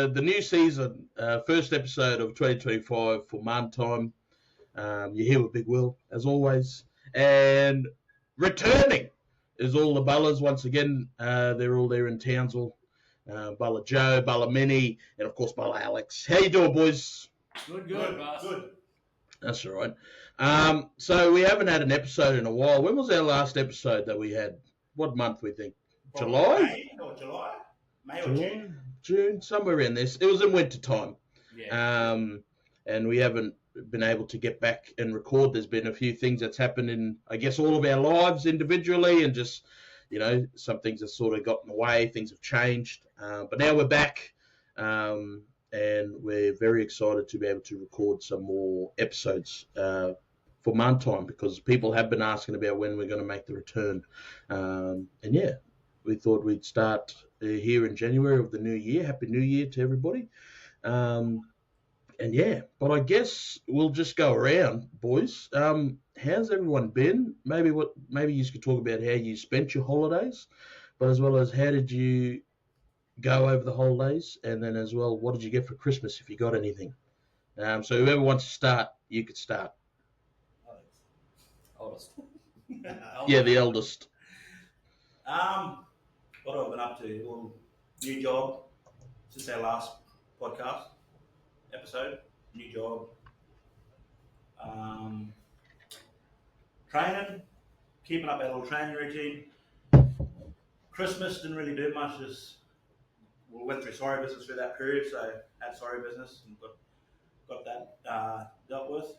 the new season, first episode of 2025 for Marn Time. You're here with Big Will, as always. And returning is all the Bullas once again. They're all there in Townsville. Bulla Joe, Bulla Minnie, and of course Bulla Alex. How you doing, boys? Good. That's all right. So we haven't had an episode in a while. When was our last episode that we had? What month we think? July? May or June, somewhere in this. It was in winter time. Yeah. And we haven't been able to get back and record. There's been a few things that's happened in, I guess, all of our lives individually, and just, some things have sort of gotten away. Things have changed. But now we're back, and we're very excited to be able to record some more episodes for Marn Time, because people have been asking about when we're going to make the return. We thought we'd start here in January of the new year. Happy New Year to everybody. But I guess we'll just go around, boys. How's everyone been? Maybe you could talk about how you spent your holidays, but as well as how did you go over the holidays, and then as well, what did you get for Christmas if you got anything? So whoever wants to start, you could start. Oldest. Yeah, the eldest. What have I been up to? Well, new job since our last podcast episode. New job. Training, keeping up our little training routine. Christmas didn't really do much. Just we went through sorry business through that period, so had sorry business and got that dealt with.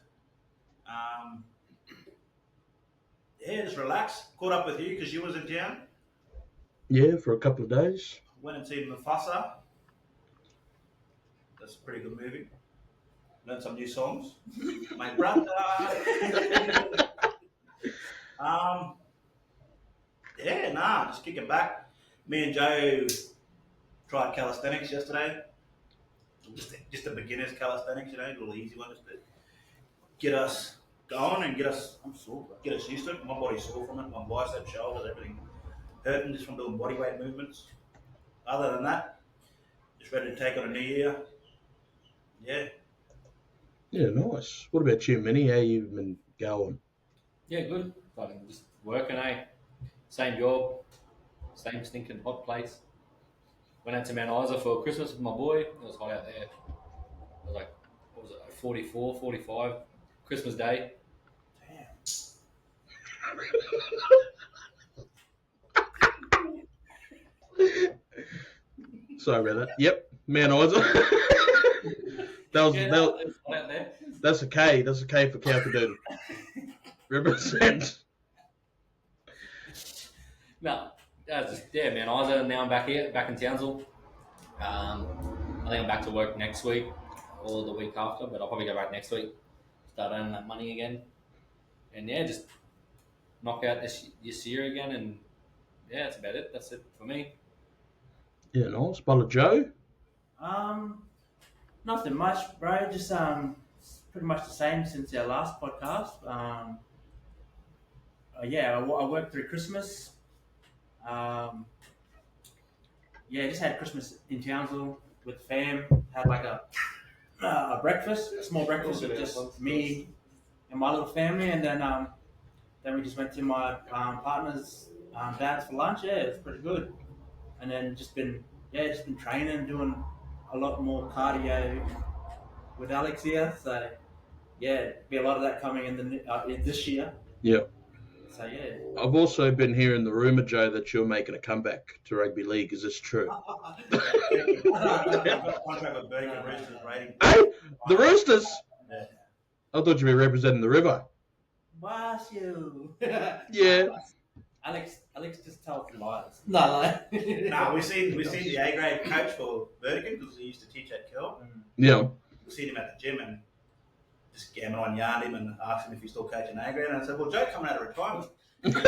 Just relax. Caught up with you because you was in town. Yeah, for a couple of days. Went and seen Mufasa. That's a pretty good movie. Learned some new songs. My brother. Just kicking back. Me and Joe tried calisthenics yesterday. Just a beginner's calisthenics, a little easy one, just to get us going and get us used to it. My body's sore from it. My bicep, shoulders, everything hurting just from doing body weight movements. Other than that, just ready to take on a new year. Yeah. Yeah, nice. What about you, Minnie? How you been going? Yeah, good. Just working, Same job, same stinking hot place. Went out to Mount Isa for Christmas with my boy. It was hot out there. It was like, 44, 45, Christmas Day. Damn. Sorry about that. Yep, Mount Isa. That's okay. That's okay for Calcadon. Represent. No, Mount Isa. Now I'm back here, back in Townsville. I think I'm back to work next week or the week after, but I'll probably go back next week. Start earning that money again, and just knock out this year again, and that's about it. That's it for me. Yeah, nice. Bulla Joe? Nothing much, bro. Just pretty much the same since our last podcast. I worked through Christmas. Just had Christmas in Townsville with fam. Had like a breakfast, a small breakfast with just me and my little family, and then we just went to my partner's dad's for lunch. Yeah, it was pretty good. And then just been training, doing a lot more cardio with Alex here. So be a lot of that coming in this year. Yeah. So I've also been hearing the rumour, Joe, that you're making a comeback to rugby league. Is this true? Hey, the Roosters? Yeah. I thought you'd be representing the River. Bless you. Yeah. Alex just tells lies. No, we seen the A grade coach for Vertigan because he used to teach at Kill. Yeah. We seen him at the gym and just gammon on yarned him and asked him if he's still coaching A grade. And I said, "Well, Joe coming out of retirement." He's like,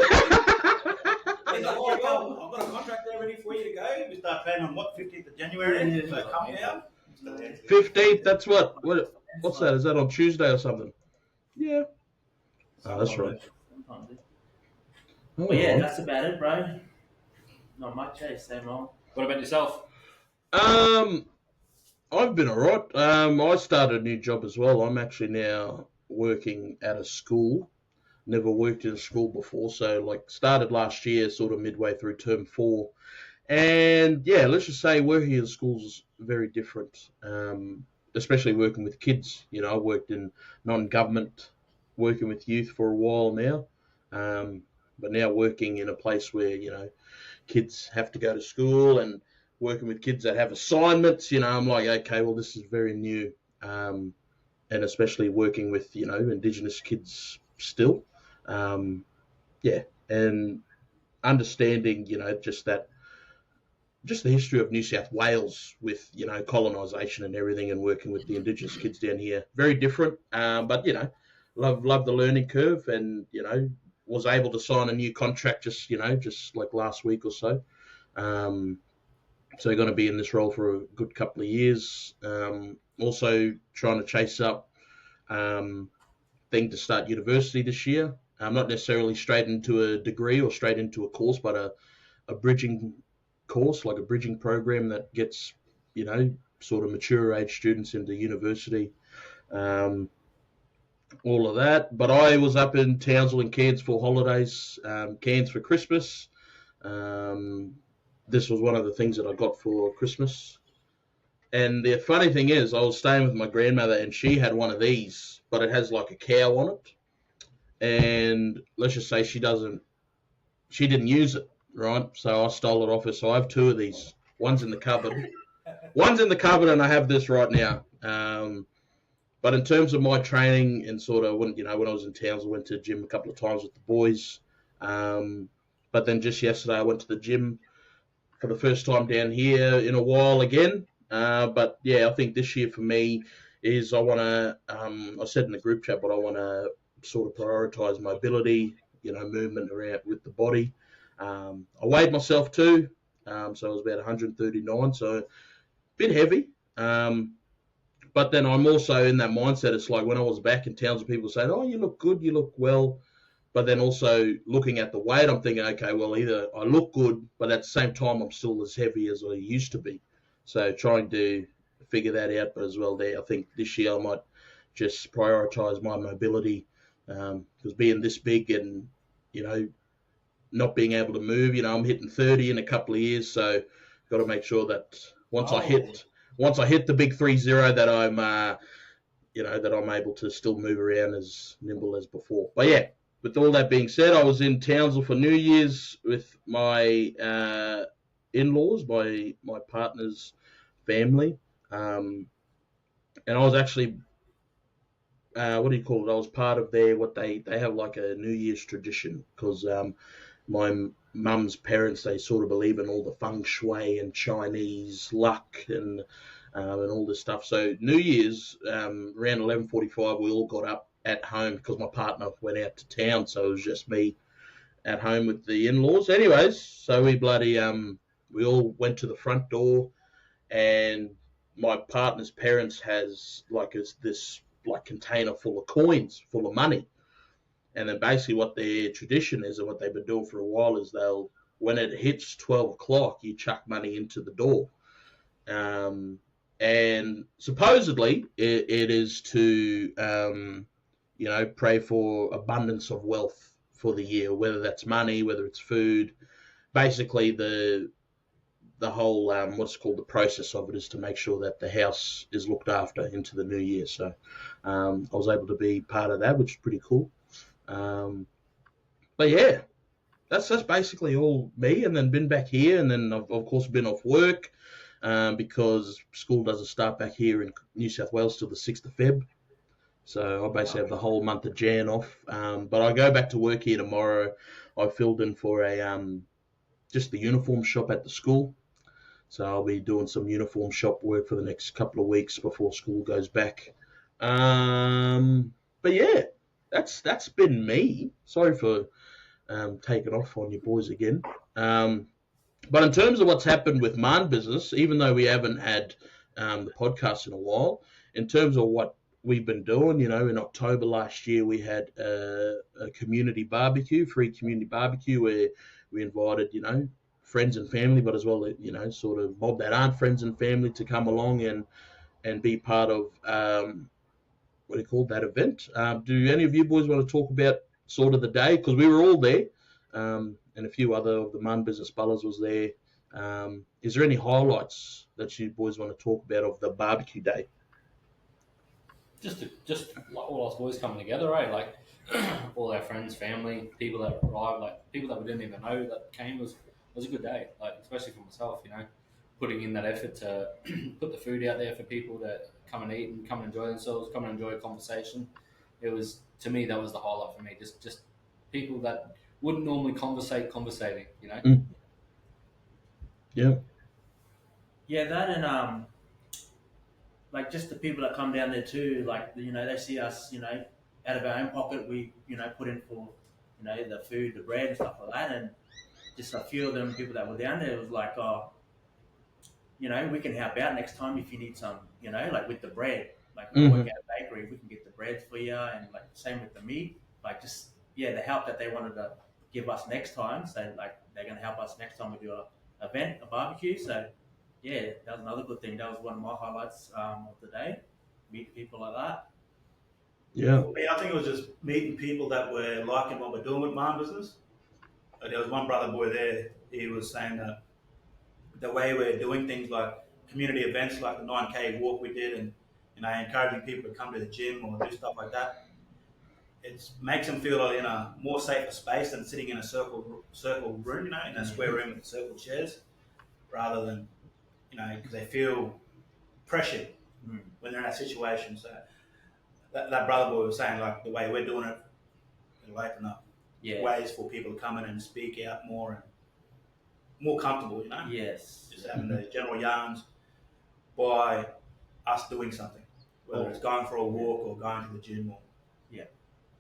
"Oh, well, I've got a contract there ready for you to go. We start training on 15th of January. So come down." 15th. That's what? What's that? Is that on Tuesday or something? Yeah. Oh, that's right. But yeah, that's about it, bro. Not much, same old. What about yourself? I've been all right. I started a new job as well. I'm actually now working at a school. Never worked in a school before, so like started last year, sort of midway through term 4. And yeah, let's just say working in schools is very different, especially working with kids. You know, I worked in non-government, working with youth for a while now, but now working in a place where kids have to go to school and working with kids that have assignments. I'm like, okay, well, this is very new, and especially working with Indigenous kids still, um, yeah, and understanding just the history of New South Wales with colonisation and everything, and working with the Indigenous kids down here. Very different, but love the learning curve, and was able to sign a new contract just like last week or so. So going to be in this role for a good couple of years. Also trying to chase up thing to start university this year. Not necessarily straight into a degree or straight into a course, but a bridging course, like a bridging program that gets, sort of mature age students into university, all of that. But I was up in Townsville and Cairns for holidays, Cairns for Christmas. This was one of the things that I got for Christmas. And the funny thing is, I was staying with my grandmother, and she had one of these, but it has like a cow on it. And let's just say she didn't use it, right? So I stole it off her. So I have two of these. One's in the cupboard. And I have this right now. But in terms of my training and sort of when I was in Townsville, I went to the gym a couple of times with the boys. But then just yesterday, I went to the gym for the first time down here in a while again. But yeah, I think this year for me is I want to, I said in the group chat, but I want to sort of prioritize mobility, movement around with the body. I weighed myself too, so I was about 139, so a bit heavy. But then I'm also in that mindset. It's like when I was back in towns, people saying, "Oh, you look good, you look well," but then also looking at the weight, I'm thinking, okay, well, either I look good, but at the same time, I'm still as heavy as I used to be. So trying to figure that out, but as well, I think this year I might just prioritize my mobility, because being this big and not being able to move, I'm hitting 30 in a couple of years, so got to make sure that once I hit the big 30, that I'm that I'm able to still move around as nimble as before. But yeah, with all that being said, I was in Townsville for New Year's with my in-laws, my partner's family, and I was actually what do you call it? I was part of what they have like a New Year's tradition, because my mum's parents, they sort of believe in all the feng shui and Chinese luck and all this stuff. So New Year's around 11:45, we all got up at home because my partner went out to town, so it was just me at home with the in-laws. Anyways, so we all went to the front door, and my partner's parents has like this like container full of coins, full of money. And then basically what their tradition is, and what they've been doing for a while, is when it hits 12 o'clock, you chuck money into the door. And supposedly it is to, pray for abundance of wealth for the year, whether that's money, whether it's food. Basically the whole, what's called the process of it is to make sure that the house is looked after into the new year. So I was able to be part of that, which is pretty cool. But yeah, that's basically all me. And then been back here, and then I've of course been off work because school doesn't start back here in New South Wales till the 6th of Feb. So I basically have the whole month of Jan off. But I go back to work here tomorrow. I filled in for just the uniform shop at the school. So I'll be doing some uniform shop work for the next couple of weeks before school goes back. But yeah, that's been me. Sorry for taking off on you boys again. But in terms of what's happened with Marn Business, even though we haven't had the podcast in a while, in terms of what we've been doing, in October last year, we had a community barbecue, free community barbecue, where we invited, friends and family, but as well, sort of mob that aren't friends and family to come along and and be part of what do you call that event. Do any of you boys want to talk about sort of the day? Because we were all there, and a few other of the Marn Business Bullers was there. Is there any highlights that you boys want to talk about of the barbecue day? Just like all us boys coming together, right? Like all our friends, family, people that arrived, like people that we didn't even know that came was a good day. Like especially for myself, putting in that effort to put the food out there for people to come and eat and come and enjoy themselves, come and enjoy a conversation. It was, to me, that was the highlight for me. Just people that wouldn't normally conversating. Yeah. Yeah, that and like just the people that come down there too, like they see us, out of our own pocket, we put in for, the food, the bread and stuff like that, and just a few of them people that were down there, it was like, oh, we can help out next time if you need some, like with the bread, like we work at a bakery, we can get the bread for you, and like same with the meat, like just the help that they wanted to give us next time, so like they're gonna help us next time we do a event, a barbecue, so. Yeah, that was another good thing. That was one of my highlights of the day. Meet people like that. Yeah. For me, I think it was just meeting people that were liking what we're doing with Marn Business. There was one brother boy there. He was saying that the way we're doing things like community events, like the 9K walk we did, and encouraging people to come to the gym or do stuff like that, it makes them feel in a more safer space than sitting in a circle room, in a square room with circle chairs, rather than because they feel pressured when they're in that situation. So that brother boy was saying, like, the way we're doing it, it'll open up ways for people to come in and speak out more and more comfortable, Yes. Just having the general yarns by us doing something, whether it's going for a walk or going to the gym or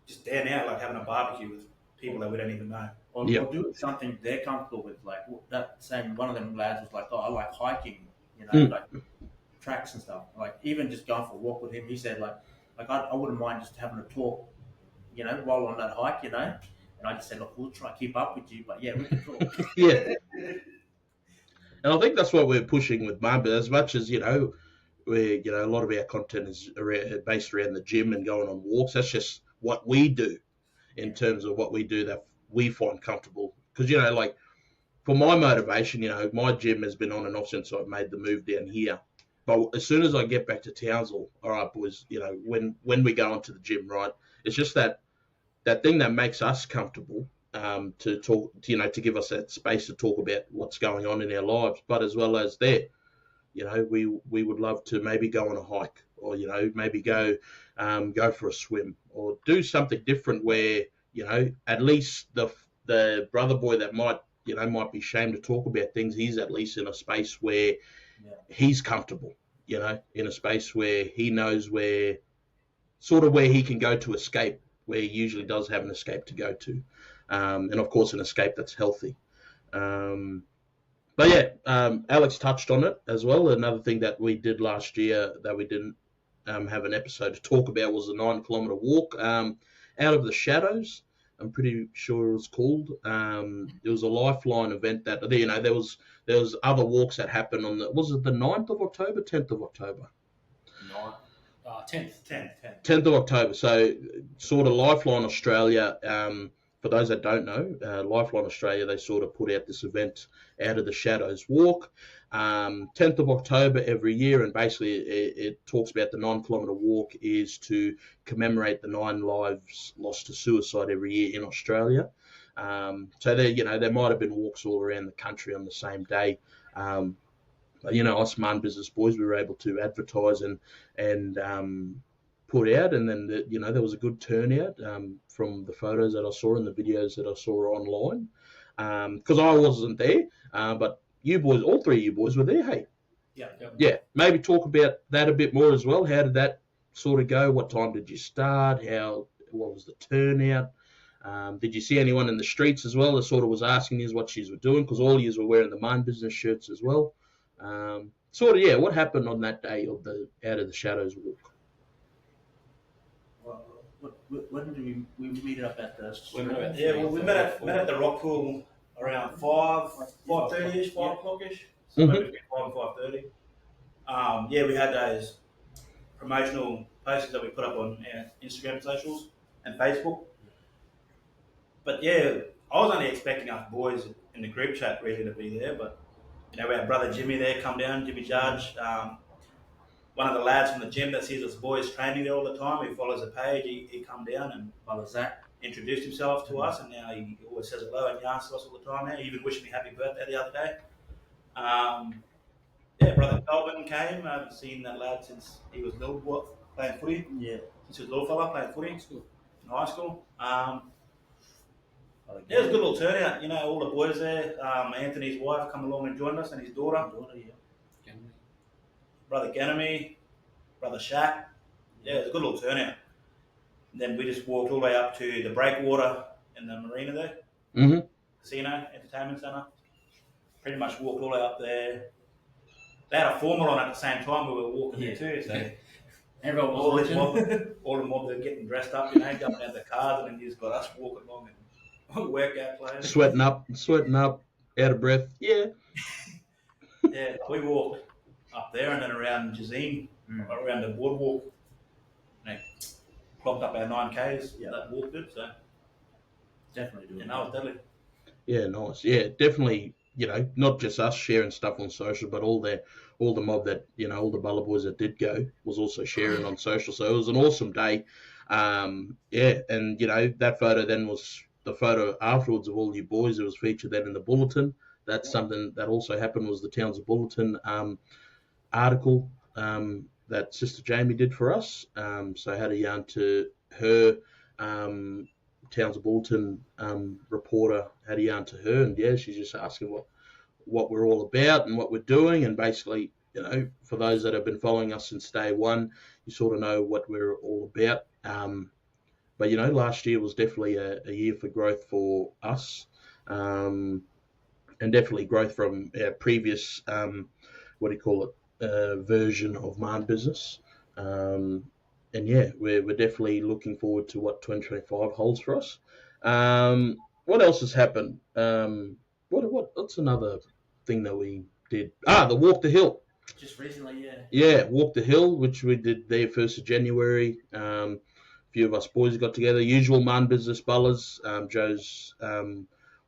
just there now, like having a barbecue with people that we don't even know. Or doing something they're comfortable with. Like that same one of them lads was like, oh, I like hiking, like tracks and stuff. Like even just going for a walk with him, he said like I wouldn't mind just having a talk, while on that hike, And I just said, look, we'll try to keep up with you, but we can talk. Yeah. And I think that's what we're pushing with Marn, but as much as, we a lot of our content is based around the gym and going on walks. That's just what we do in terms of what we do that we find comfortable. Because, like for my motivation, my gym has been on and off since I've made the move down here. But as soon as I get back to Townsville, all right, boys, when we go into the gym, right, it's just that thing that makes us comfortable to talk, to give us that space to talk about what's going on in our lives, but as well as there. We would love to maybe go on a hike, or maybe go for a swim, or do something different where at least the brother boy that might be ashamed to talk about things, he's at least in a space where he's comfortable, in a space where he knows where he can go to escape, where he usually does have an escape to go to, and of course an escape that's healthy. But Alex touched on it as well. Another thing that we did last year that we didn't have an episode to talk about was the 9-kilometer walk out of the shadows. I'm pretty sure it was called. It was a lifeline event that there was other walks that happened on was it the 9th of October, 10th of October? 10th of October. So sort of Lifeline Australia. For those that don't know, Lifeline Australia, they sort of put out this event, Out of the Shadows Walk, 10th of October every year, and basically it talks about the 9-kilometre walk is to commemorate the 9 lives lost to suicide every year in Australia. So there might have been walks all around the country on the same day. But, us Marn Business boys, we were able to advertise and put out, and then there was a good turnout from the photos that I saw and the videos that I saw online, because I wasn't there, but you boys, all 3 of you boys were there. Hey, yeah, maybe talk about that a bit more as well. How did that sort of go? What time did you start? What was the turnout? Did you see anyone in the streets as well that sort of was asking you what you were doing, because all you were wearing the Marn Business shirts as well? What happened on that day of the Out of the Shadows walk? When did we meet up at the? We met at the rock pool around 5:30ish, 5 o'clock ish. So maybe between 5 and 5:30. We had those promotional posters that we put up on our Instagram socials and Facebook. But yeah, I was only expecting us boys in the group chat really to be there, but we had brother Jimmy there come down, Jimmy Judge. One of the lads from the gym that sees us boys training there all the time, he follows the page, he come down and Follow Zach. introduced himself to us, and now he always says hello and yarns to us all the time now. He even wished me happy birthday the other day. Brother Calvin came. I haven't seen that lad since he was little, playing footy. Yeah. Since he was a little fella playing footy in high school. Like It was a good little turnout. All the boys there. Anthony's wife come along and joined us, and his daughter. Brother Ganemy, Brother Shaq. Yeah, it was a good little turnout. And then we just walked all the way up to the breakwater in the marina there. Mm-hmm. Casino, entertainment centre. Pretty much walked all the way up there. They had a formal on at the same time we were walking there too. So everyone was all watching. all the mob they're getting dressed up, jumping out the cars, and then you just got us walking along and workout clothes. Sweating up, out of breath. Yeah. Yeah, we walked up there and then around Jazeen, around the boardwalk. Clocked up our 9Ks. Yeah, that walked it. So Definitely doing. that was deadly. Yeah, nice. Yeah, definitely. Not just us sharing stuff on social, but all the mob that all the Bulla boys that did go was also sharing on social. So it was an awesome day. And that photo then was the photo afterwards of all you boys. It was featured then in the bulletin. That's something that also happened was the Townsville Bulletin article that Sister Jamie did for us. So I had a yarn to her. Townsville Bulletin reporter had a yarn to her, and yeah, she's just asking what we're all about and what we're doing, and basically, for those that have been following us since day one, you sort of know what we're all about. But last year was definitely a year for growth for us, and definitely growth from our previous version of Marn Business. And yeah, we're definitely looking forward to what 2025 holds for us. What else has happened? What's another thing that we did? The Walk the Hill. Just recently, yeah. Yeah, Walk the Hill, which we did there 1st of January. A few of us boys got together. Usual Marn Business Bullas. Joe's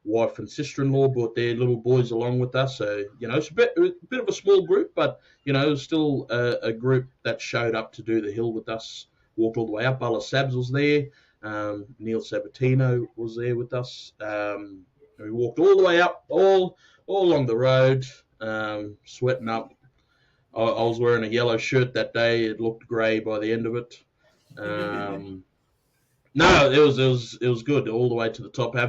wife and sister-in-law brought their little boys along with us. So, it's a bit of a small group, but, it was still a group that showed up to do the hill with us. Walked all the way up. Bulla Sabs was there. Neil Sabatino was there with us. We walked all the way up, all along the road, sweating up. I was wearing a yellow shirt that day. It looked grey by the end of it. No, it was good all the way to the top. I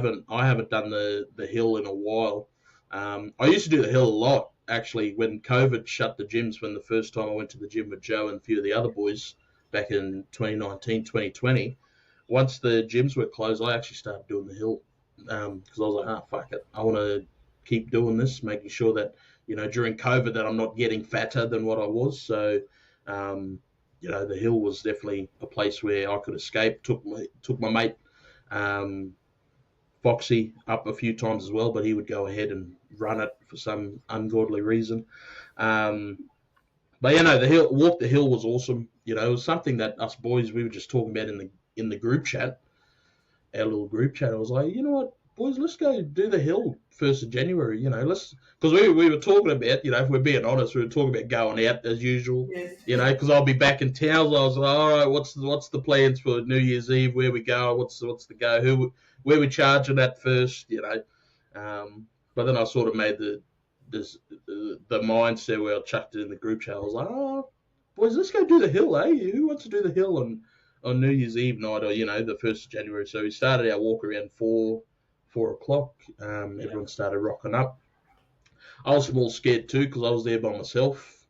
haven't done the hill in a while. I used to do the hill a lot actually when COVID shut the gyms. When the first time I went to the gym with Joe and a few of the other boys back in 2019, 2020. Once the gyms were closed, I actually started doing the hill because I was like, fuck it, I want to keep doing this, making sure that during COVID that I'm not getting fatter than what I was. So. The hill was definitely a place where I could escape. Took my mate Foxy up a few times as well, but he would go ahead and run it for some ungodly reason. But Walk the Hill was awesome. It was something that us boys we were just talking about in the group chat, our little group chat. I was like, you know what, boys, let's go do the hill 1st of January. Because we were talking about, if we're being honest, we were talking about going out as usual. Yes. Because I'll be back in town. So I was like, all right, what's the plans for New Year's Eve? Where we go? What's the go? Where we charging at first? But then I sort of made the mindset where I chucked it in the group chat. I was like, oh, boys, let's go do the hill, eh? Who wants to do the hill on New Year's Eve night or the 1st of January? So we started our walk around 4 o'clock. Everyone started rocking up. I was more scared too because I was there by myself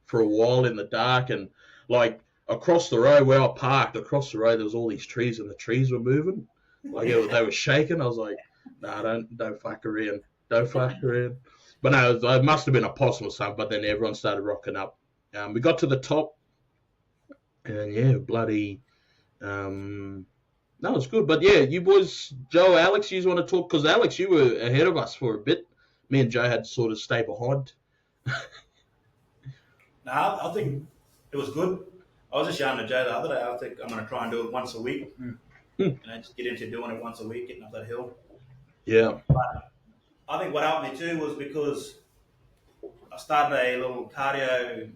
for a while in the dark, and like across the road where I parked, across the road there was all these trees and the trees were moving, like they were shaking. I was like, nah, don't fuck around, But no, it must have been a possum or something. But then everyone started rocking up. We got to the top, and yeah, bloody. No, it's good. But yeah, you boys, Joe, Alex, you want to talk? Because Alex, you were ahead of us for a bit. Me and Joe had to sort of stay behind. I think It was good. I was just showing to Joe the other day. I think I'm going to try and do it once a week. Just get into doing it once a week, getting up that hill. Yeah. But I think what helped me too was because I started a little cardio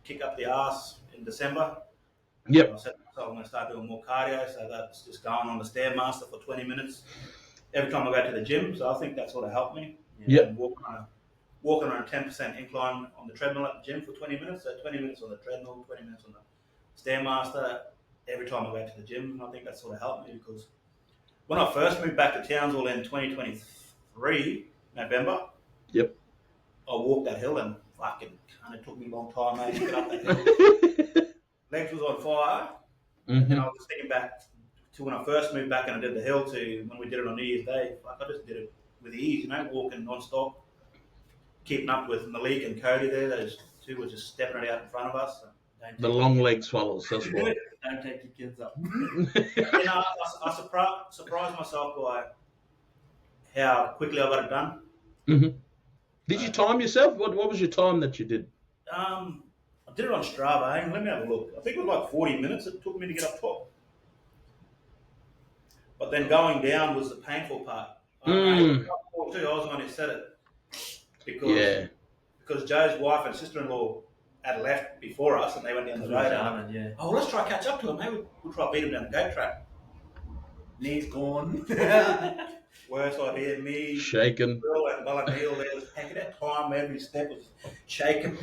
kick up the arse in December. Yep. I said so I'm going to start doing more cardio, so that's just going on the Stairmaster for 20 minutes every time I go to the gym. So I think that's what helped me. Yep. And walking on a 10% incline on the treadmill at the gym for 20 minutes. So 20 minutes on the treadmill, 20 minutes on the Stairmaster every time I go to the gym. I think that sort of helped me because when I first moved back to Townsville in 2023, November, yep, I walked that hill and fucking kind of took me a long time, mate, to get up that hill. Legs was on fire. And I was just thinking back to when I first moved back and I did the hill to when we did it on New Year's Day. Like I just did it with ease, walking non-stop, keeping up with Malik and Cody there. Those two were just stepping it out in front of us. The long legs fellas, that's what. Don't take your kids up. I surprised myself by how quickly I got it done. Mm-hmm. Did you time yourself? What was your time that you did? I did it on Strava. Hang on, let me have a look. I think it was like 40 minutes it took me to get up top. But then going down was the painful part. I was the one who said it. Because Joe's wife and sister-in-law had left before us and they went down the road. Oh, let's try catch up to him. Maybe we'll try beat him down the goat track. Knees gone. Worst idea, me, shaking. Bill and Neil there was taking that time. Every step was shaking.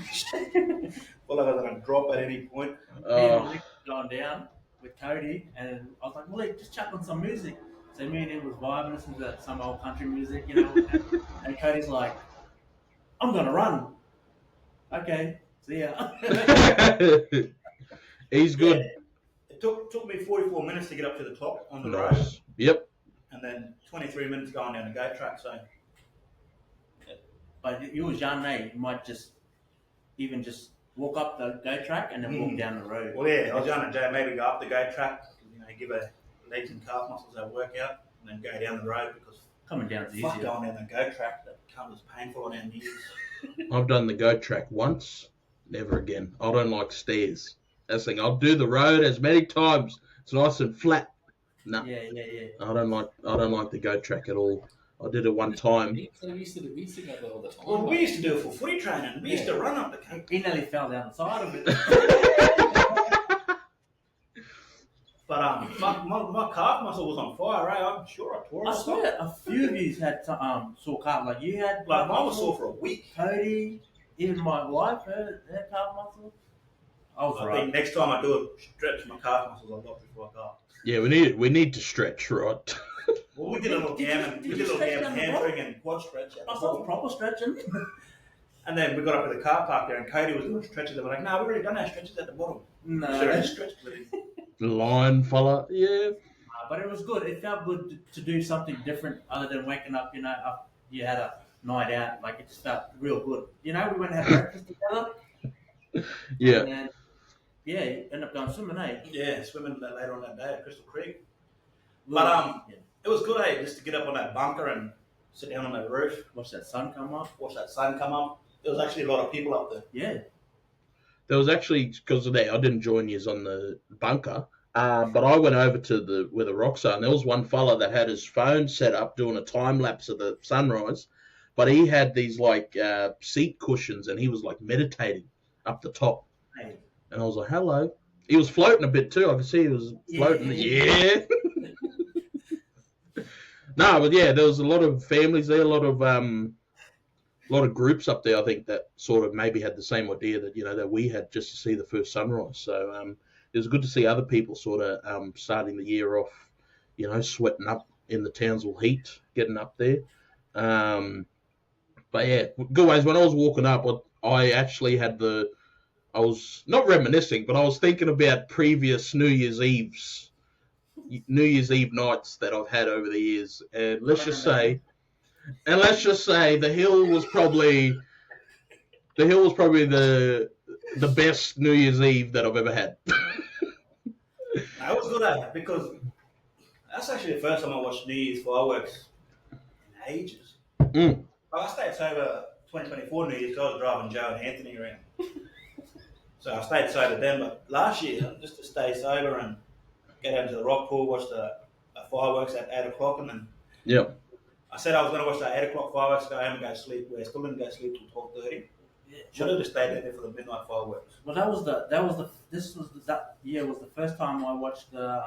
Well, like I was going to drop at any point. Malik gone down with Cody, and I was like, Malik, just chuck on some music. So me and him was vibing, listening to some old country music, and Cody's like, I'm going to run. Okay, see ya. He's good. Yeah, it took me 44 minutes to get up to the top on the road. Yep. And then 23 minutes going down the goat track. So, but you was young, mate. You might just walk up the goat track and then walk down the road. Well, yeah, I was young and Jay. Maybe go up the goat track, give our legs and calf muscles a workout, and then go down the road because coming down is easier. Going down the goat track, that was painful on our knees. I've done the goat track once, never again. I don't like stairs. That's the thing. I'll do the road as many times. It's nice and flat. No. Yeah. I don't like the goat track at all. I did it one time. We used to go there all the time. Well, we used to do it for footy training. We used to run up the cake. He nearly fell down the side of it. But my calf muscle was on fire, eh? I'm sure I tore it. I swear, a few of you had sore calf. Like you had. Like mine was sore for a week. Cody, even my wife, her calf muscle. I think next time I do it, stretch my calf muscles a lot before I go. Yeah, we need to stretch, right? Well, we did a little hamstring and quad stretch. I saw proper stretching. And then we got up to the car park there, and Cody was doing stretches. They were like, "No, we've already done our stretches at the bottom." No, should have stretched with him. The line fella, yeah. But it was good. It felt good to do something different other than waking up. You had a night out. Like it just felt real good. We went and had breakfast together. Yeah. And then, ended up going swimming, eh? Yeah, swimming later on that day at Crystal Creek. But it was good, eh? Just to get up on that bunker and sit down on that roof. Watch that sun come up. There was actually a lot of people up there. Yeah. There was actually, because of that, I didn't join you on the bunker, but I went over to where the rocks are, and there was one fella that had his phone set up doing a time lapse of the sunrise, but he had these seat cushions, and he was meditating up the top. Hey. And I was like, hello. He was floating a bit too. I could see he was floating. Yeah. No, but yeah, there was a lot of families there, a lot of groups up there, I think, that sort of maybe had the same idea that, that we had just to see the first sunrise. So it was good to see other people sort of starting the year off, sweating up in the Townsville heat, getting up there. But yeah, good ways. When I was walking up, I actually I was not reminiscing, but I was thinking about previous New Year's Eve nights that I've had over the years. And let's just say the hill was probably the best New Year's Eve that I've ever had. I was good at it because that's actually the first time I watched New Year's fireworks in ages. I stayed sober 2024 New Year's, so I was driving Joe and Anthony around. So I stayed sober then, but last year, just to stay sober and get down to the rock pool, watch the fireworks at 8 o'clock, and then Yep. I said I was going to watch the 8 o'clock fireworks, go home and go to sleep. We still didn't go to sleep till 12:30. Yeah. Should have just stayed there for the midnight fireworks. Well, that year was the first time I watched the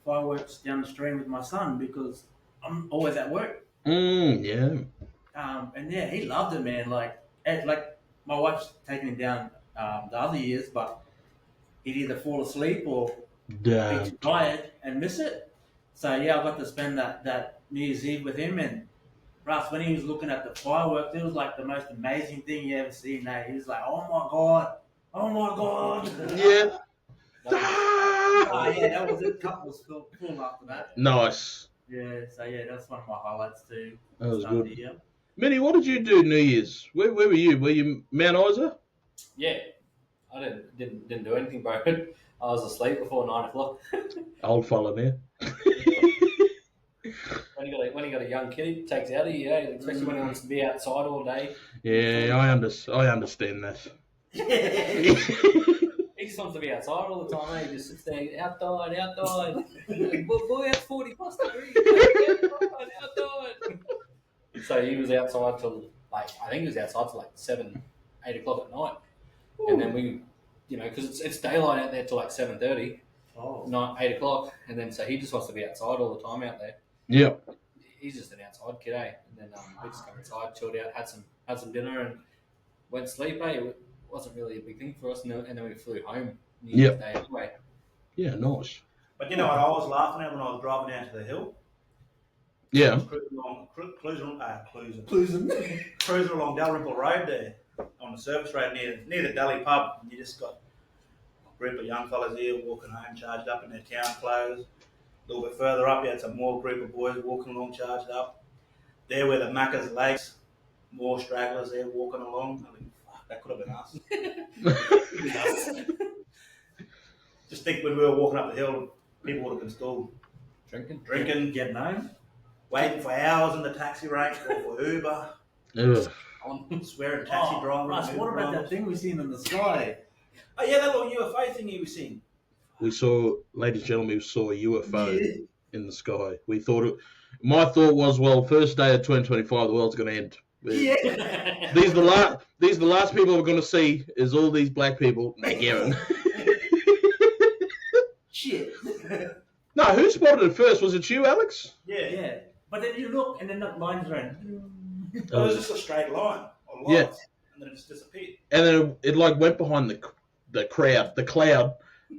fireworks down the stream with my son because I'm always at work. Yeah. And yeah, he loved it, man. Like my wife's taken him down the other years, but he'd either fall asleep or be too tired and miss it. So yeah, I got to spend that New Year's Eve with him, and Russ, when he was looking at the fireworks, it was like the most amazing thing you ever seen. He was like, "Oh my god!" Yeah. Oh yeah, that was it. Cup was full after that. Nice. Yeah, so yeah, that's one of my highlights too. That was Start of good. the year. Minnie, what did you do New Year's? Where were you? Were you Mount Isa? Yeah, I didn't do anything, bro. I was asleep before 9 o'clock. Old fella now. When you got a young kid, it takes out of you, especially when he wants to be outside all day. Yeah, I understand that. He just wants to be outside all the time. He just sits there, outside. Boy, it's 40 plus degrees. Outside. So he was outside till I think he was outside till 7, 8 o'clock at night. Ooh. And then we, because it's daylight out there till 7:30, 8 o'clock, and then so he just wants to be outside all the time out there. Yeah. He's just an outside kid, eh? And then we just come inside, chilled out, had some dinner, and went to sleep. It wasn't really a big thing for us, and then we flew home New Year's Day anyway. Yeah, nice. But you know what I was laughing at when I was driving down to the hill? Yeah. Cruising along Dalrymple Road there on the service road near the Deli pub, and you just got a group of young fellas here walking home, charged up in their town clothes. A little bit further up, you had some more group of boys walking along, charged up. There were the Macca's Lakes, more stragglers there walking along. I mean, fuck, that could have been us. Just think when we were walking up the hill, people would have been still drinking, getting home, waiting for hours in the taxi rank or for Uber. Ugh. Swearing taxi drivers. Russ, what about that thing we seen in the sky? Oh yeah, that little UFO thing you were seeing. We saw, ladies and gentlemen, we saw a UFO in the sky. My thought was, well, first day of 2025, the world's going to end. Yeah. These are the last people we're going to see is all these black people. Garen. Shit. No, who spotted it first? Was it you, Alex? Yeah. But then you look, and then that line's around. It was just a straight line on lights, and then it just disappeared. And then it went behind the cloud,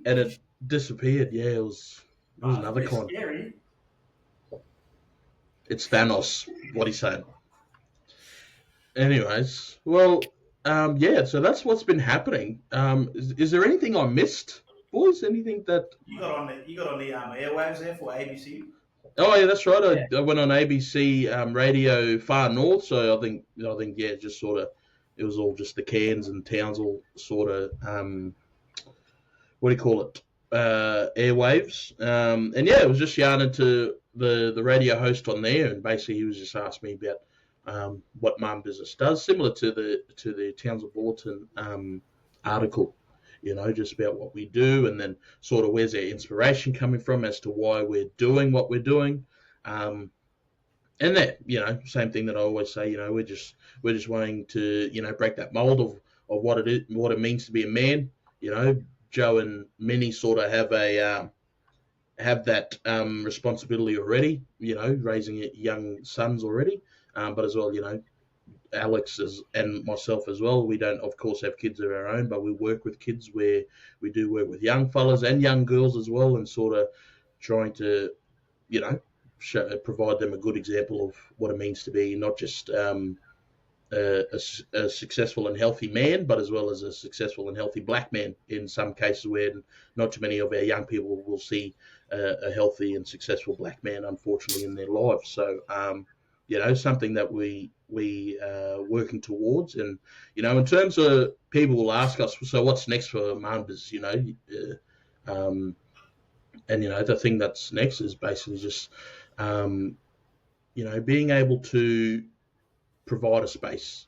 and it disappeared. Yeah, it was another kind. Scary. It's Thanos. What he's saying. Anyways, well, so that's what's been happening. Is there anything I missed, boys? Anything that you got on the airwaves there for ABC? Oh yeah, that's right. I went on ABC Radio Far North, so I think just sort of it was all just the Cairns and Townsville sort of what do you call it, airwaves, and yeah, it was just yarning to the radio host on there, and basically he was just asking me about what Marn Business does, similar to the Townsville Bulletin article. Just about what we do, and then sort of where's our inspiration coming from as to why we're doing what we're doing. And that, same thing that I always say, we're just wanting to, break that mold of what it means to be a man. Joe and Minnie sort of have that responsibility already, raising young sons already. But as well, Alex and myself as well, we don't, of course, have kids of our own, but we work with kids where we do work with young fellas and young girls as well, and sort of trying to, provide them a good example of what it means to be not just a successful and healthy man, but as well as a successful and healthy black man in some cases where not too many of our young people will see a healthy and successful black man, unfortunately, in their lives. So, something that we working towards, and in terms of people will ask us, so what's next for Marn Business? And the thing that's next is basically just being able to provide a space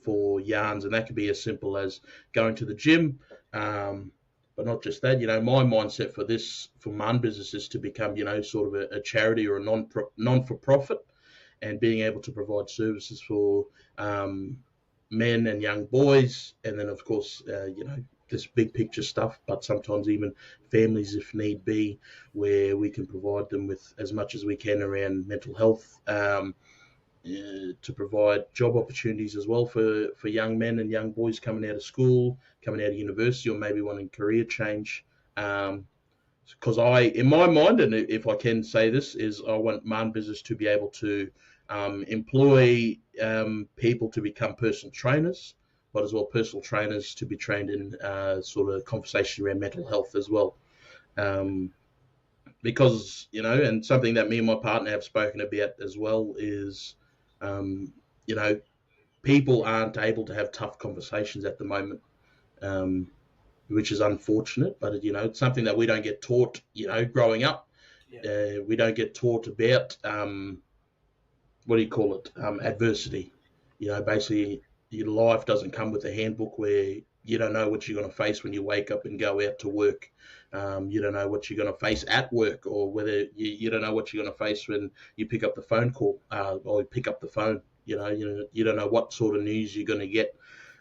for yarns, and that could be as simple as going to the gym. But not just that, my mindset for Marn Business is to become, sort of a charity or a non-for-profit, and being able to provide services for men and young boys, and then of course, this big picture stuff, but sometimes even families if need be, where we can provide them with as much as we can around mental health, to provide job opportunities as well for young men and young boys coming out of school, coming out of university, or maybe wanting career change. Because in my mind, and if I can say this, is I want Marn Business to be able to employ people to become personal trainers, but as well personal trainers to be trained in sort of conversation around mental health as well. Because, and something that me and my partner have spoken about as well is, people aren't able to have tough conversations at the moment, which is unfortunate, but, it's something that we don't get taught, growing up. Yeah. We don't get taught about, adversity. Basically, your life doesn't come with a handbook where you don't know what you're going to face when you wake up and go out to work. You don't know what you're going to face at work, or whether you don't know what you're going to face when you pick up the phone call, or you pick up the phone. You don't know what sort of news you're going to get.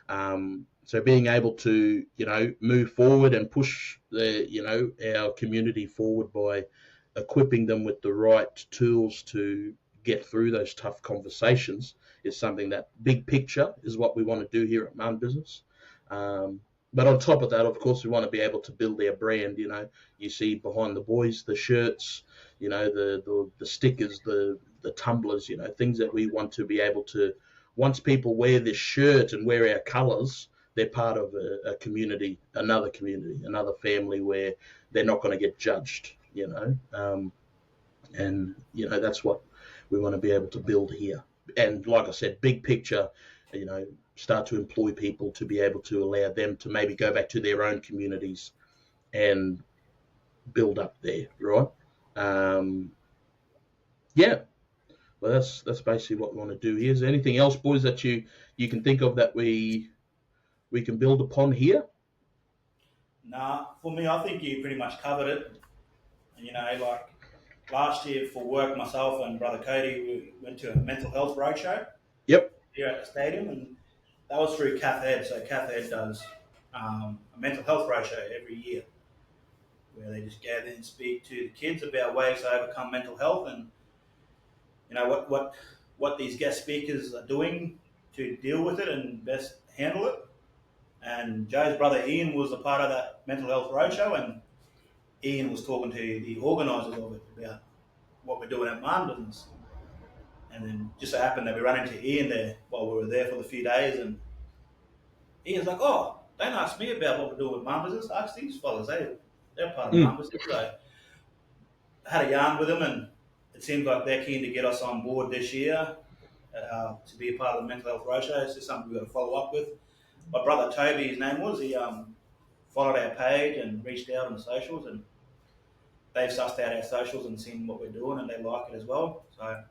So being able to, move forward and push our community forward by equipping them with the right tools to get through those tough conversations is something that big picture is what we want to do here at Marn Business. But on top of that, of course, we want to be able to build our brand. You see behind the boys, the shirts, the stickers, the tumblers, things that we want to be able to, once people wear this shirt and wear our colours, they're part of a community, another family where they're not going to get judged, and, that's what we want to be able to build here. And like I said, big picture, start to employ people to be able to allow them to maybe go back to their own communities and build up there, right? Yeah. Well, that's basically what we want to do here. Is there anything else, boys, that you can think of that we can build upon here? Nah, for me, I think you pretty much covered it. Like last year for work, myself and brother Cody, we went to a mental health roadshow. Yep. Here at the stadium, and that was through CAFED. So CAFED does a mental health roadshow every year, where they just gather and speak to the kids about ways to overcome mental health, and what these guest speakers are doing to deal with it and best handle it. And Joe's brother Ian was a part of that mental health roadshow, and Ian was talking to the organisers of it about what we're doing at Marn Business. And then just so happened that we ran into Ian there while we were there for the few days, and Ian's like, "Oh, don't ask me about what we're doing with Marn Business. Ask these fellas. They're part of Marn Business." So I had a yarn with them, and it seems like they're keen to get us on board this year to be a part of the mental health roadshow. It's just something we've got to follow up with. My brother Toby, his name was, he followed our page and reached out on the socials, and they've sussed out our socials and seen what we're doing, and they like it as well. So,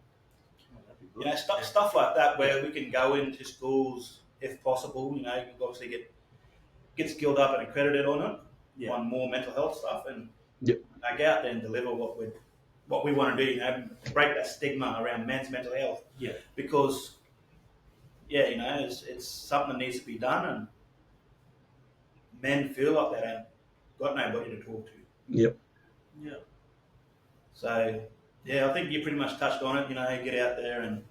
stuff like that where we can go into schools if possible. You can obviously get skilled up and accredited on it, on more mental health stuff, and go out there and deliver what we want to do. Break that stigma around men's mental health. Yeah. Because it's something that needs to be done, and men feel like they don't got nobody to talk to. Yep. Yeah. So, I think you pretty much touched on it. Get out there and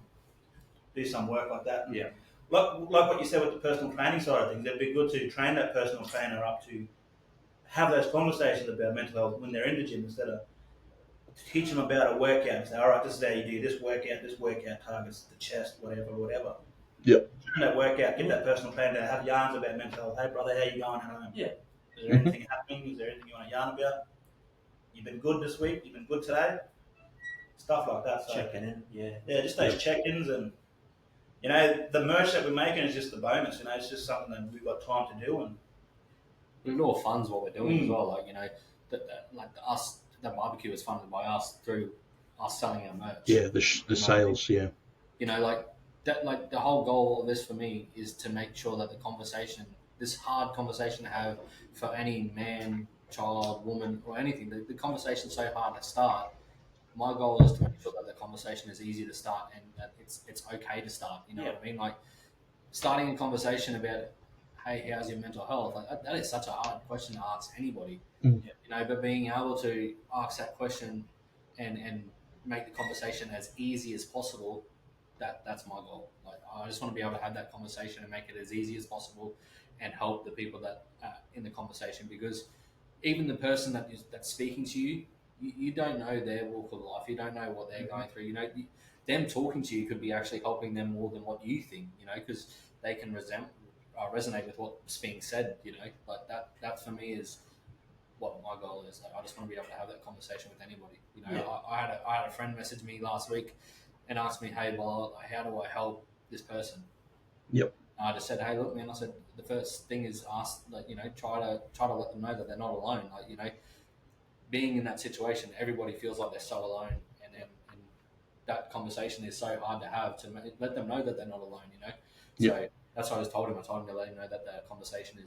do some work like that. Yeah. Like what you said with the personal training side of things, it'd be good to train that personal trainer up to have those conversations about mental health when they're in the gym, instead of teach them about a workout and say, all right, this is how you do this workout targets the chest, whatever. Yep. That workout, get that personal trainer to have yarns about mental health. Hey, brother, how you going at home? Yeah. Is there anything happening? Is there anything you want to yarn about? You've been good this week? You've been good today? Stuff like that. So, checking in, yeah, just those check-ins, and the merch that we're making is just the bonus. It's just something that we've got time to do, and it all funds what we're doing as well. That barbecue is funded by us through us selling our merch. Yeah, the sales. Yeah. that like the whole goal of this for me is to make sure that the conversation, this hard conversation to have for any man, child, woman, or anything, the conversation's so hard to start. My goal is to make sure that the conversation is easy to start and that it's okay to start. You know what I mean? Like starting a conversation about, hey, how's your mental health? Like that is such a hard question to ask anybody. Mm. You know, but being able to ask that question and make the conversation as easy as possible, that's my goal. Like I just want to be able to have that conversation and make it as easy as possible and help the people that in the conversation, because even the person that's speaking to you, you don't know their walk of life. You don't know what they're going through. You know, them talking to you could be actually helping them more than what you think. You know, because they can resonate with what's being said. You know, like that for me is what my goal is. Like, I just want to be able to have that conversation with anybody. You know, I had a friend message me last week and asked me, hey, well, how do I help this person? Yep. And I just said, hey, look, man. I said the first thing is ask, like, you know, try to let them know that they're not alone. Like, you know, being in that situation, everybody feels like they're so alone, and that conversation is so hard to have to let them know that they're not alone. You know, so that's what I just told him. I told him to let him know that the conversation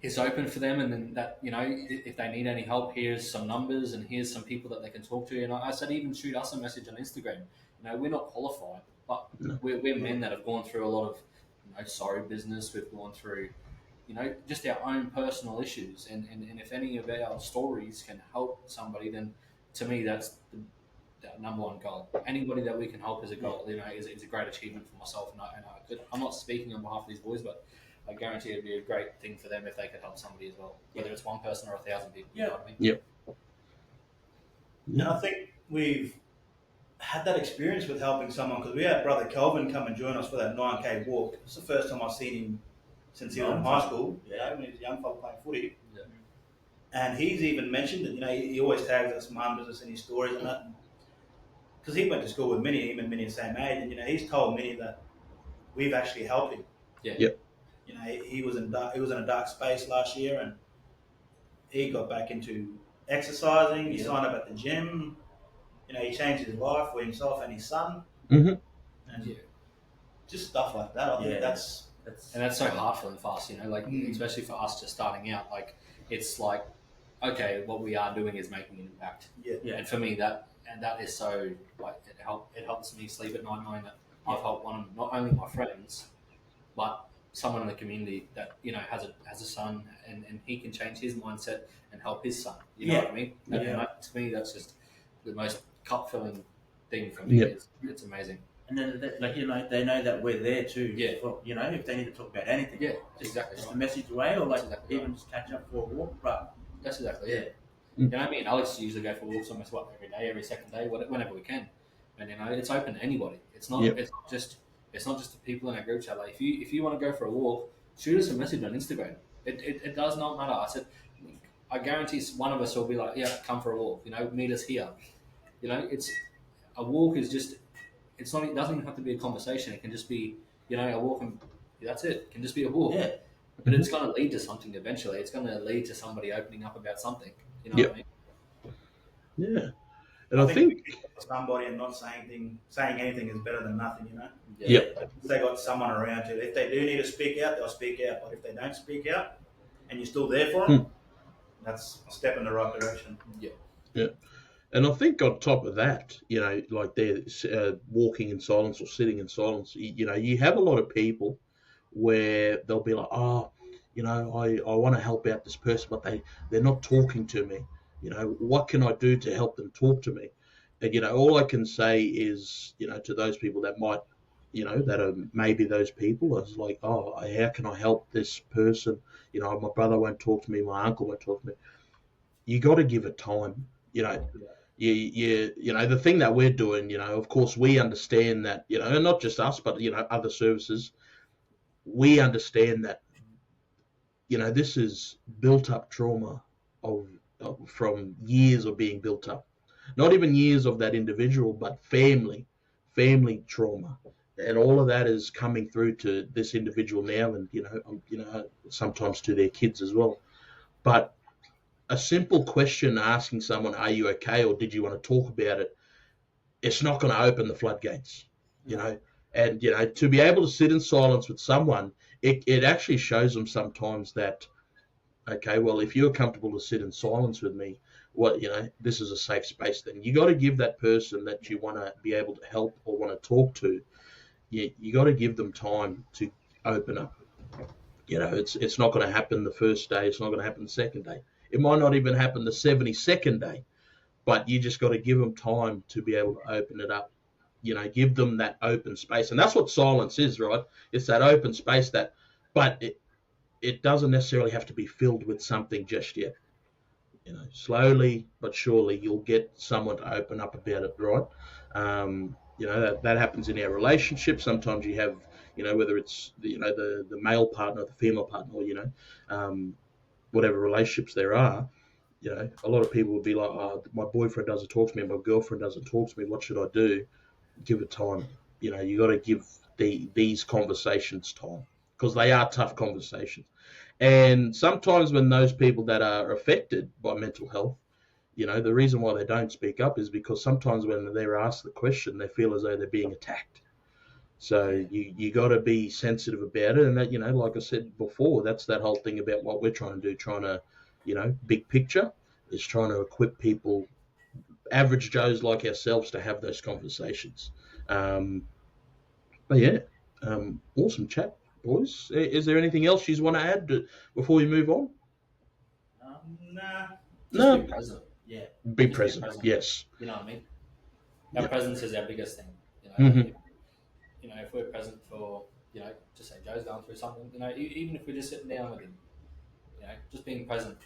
is open for them, and then that, you know, if they need any help, here's some numbers and here's some people that they can talk to. And I said, even shoot us a message on Instagram. You know, we're not qualified, but we're men that have gone through a lot of, you know, sorry business. We've gone through, you know, just our own personal issues, and if any of our stories can help somebody, then to me that's the number one goal. Anybody that we can help is a goal. You know, is a great achievement for myself, and I'm not speaking on behalf of these boys, but I guarantee it'd be a great thing for them if they could help somebody as well, whether it's one person or 1,000 people. You know what I mean? Yep. And I think we've had that experience with helping someone, because we had brother Kelvin come and join us for that 9K walk. It's the first time I've seen him since he was in high school. Yeah, when he was a young fella playing footy. Yeah. And he's even mentioned it. You know, he always tags us Marn Business in his stories and that, because he went to school with Minnie, him and Minnie the same age, and you know, he's told Minnie that we've actually helped him. Yeah. Yep. You know, he was in a dark space last year, and he got back into exercising. He signed up at the gym. You know, he changed his life for himself and his son. Mm-hmm. And just stuff like that. I think that's so hard for them fast. You know, like especially for us just starting out. Like it's like, okay, what we are doing is making an impact. Yeah. And for me, that is so, like, it helps me sleep at night knowing that I've helped one of not only my friends, but someone in the community that, you know, has a son, and he can change his mindset and help his son. You know what I mean? And to me, that's just the most cup-filling thing for me. It's amazing. And then, like, you know, they know that we're there too. Yeah. For, you know, if they need to talk about anything. Yeah, exactly. Just a message away, or like exactly even just catch up for a walk. But that's exactly it. You know, me and Alex usually go for walks almost every day, every second day, whenever we can. And you know, it's open to anybody. It's not. It's not just the people in our group chat. Like if you want to go for a walk, shoot us a message on Instagram. It does not matter. I said, I guarantee one of us will be like, yeah, come for a walk. You know, meet us here. You know, it's a walk is just. It's not. It doesn't even have to be a conversation. It can just be, you know, a walk, and that's it. It can just be a walk. Yeah. But it's going to lead to something eventually. It's going to lead to somebody opening up about something. You know what I mean? Yeah. And I think somebody and not saying anything is better than nothing, you know? Yeah. If they got someone around to, if they do need to speak out, they'll speak out. But if they don't speak out and you're still there for them, that's a step in the right direction. Yeah. Yeah. And I think on top of that, you know, like they're walking in silence or sitting in silence, you know, you have a lot of people where they'll be like, oh, you know, I want to help out this person, but they're not talking to me. You know, what can I do to help them talk to me? And, you know, all I can say is, you know, to those people that might, you know, that are maybe those people, is like, oh, how can I help this person? You know, my brother won't talk to me, my uncle won't talk to me. You got to give it time, you know. You know, the thing that we're doing, you know, of course we understand that, you know, and not just us, but, you know, other services, we understand that, you know, this is built up trauma from years of being built up, not even years of that individual, but family trauma, and all of that is coming through to this individual now, and you know, sometimes to their kids as well. But a simple question asking someone, "Are you okay?" or "Did you want to talk about it?" It's not going to open the floodgates, you know. And, to be able to sit in silence with someone, it actually shows them sometimes that, okay, well, if you're comfortable to sit in silence with me, this is a safe space. Then you got to give that person that you want to be able to help or want to talk to, you got to give them time to open up. It's not going to happen the first day. It's not going to happen the second day. It might not even happen the 72nd day, but you just got to give them time to be able to open it up. Give them that open space. And that's what silence is, right? It's that open space but it doesn't necessarily have to be filled with something just yet. Slowly but surely you'll get someone to open up about it, right? That happens in our relationship. Sometimes you have, whether it's the male partner, the female partner, or whatever relationships there are. A lot of people would be like, "Oh, my boyfriend doesn't talk to me, my girlfriend doesn't talk to me. What should I do?" Give it time. You got to give these conversations time, because they are tough conversations. And sometimes when those people that are affected by mental health, the reason why they don't speak up is because sometimes when they're asked the question, they feel as though they're being attacked. So you got to be sensitive about it. And that, like I said before, that's that whole thing about what we're trying to do, big picture is trying to equip people, average Joes like ourselves, to have those conversations. But yeah, awesome chat, boys. Is there anything else you want to add before we move on? Nah. Just be present. Yeah. Be present. Yes. You know what I mean? Our presence is our biggest thing. Mm-hmm. If we're present for, just say Joe's going through something, even if we're just sitting down with him, just being present,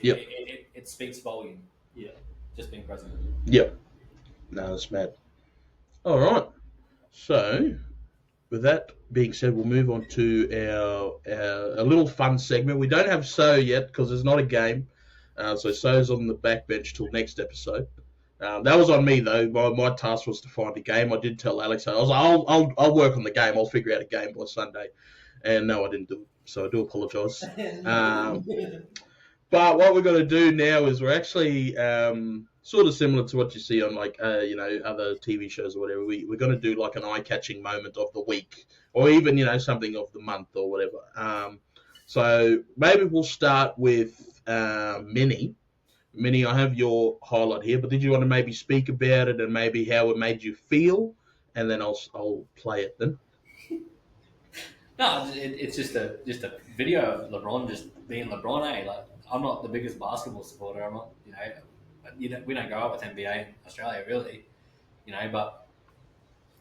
it speaks volume. Yeah. Just being present. Yep. No, that's mad. All right. So, with that being said, we'll move on to our little fun segment. We don't have So yet because there's not a game. So So's on the back bench till next episode. That was on me though. My task was to find a game. I did tell Alex, I was like, I'll work on the game. I'll figure out a game by Sunday. And no, I didn't do it. So I do apologise. But what we're going to do now is we're actually sort of similar to what you see on other TV shows or whatever. We're going to do like an eye-catching moment of the week, or even something of the month or whatever. So maybe we'll start with Minnie. Minnie, I have your highlight here, but did you want to maybe speak about it and maybe how it made you feel, and then I'll play it then. No, it's just a video of LeBron just being LeBron. Like, I'm not the biggest basketball supporter. I'm not, we don't grow up with NBA in Australia really, But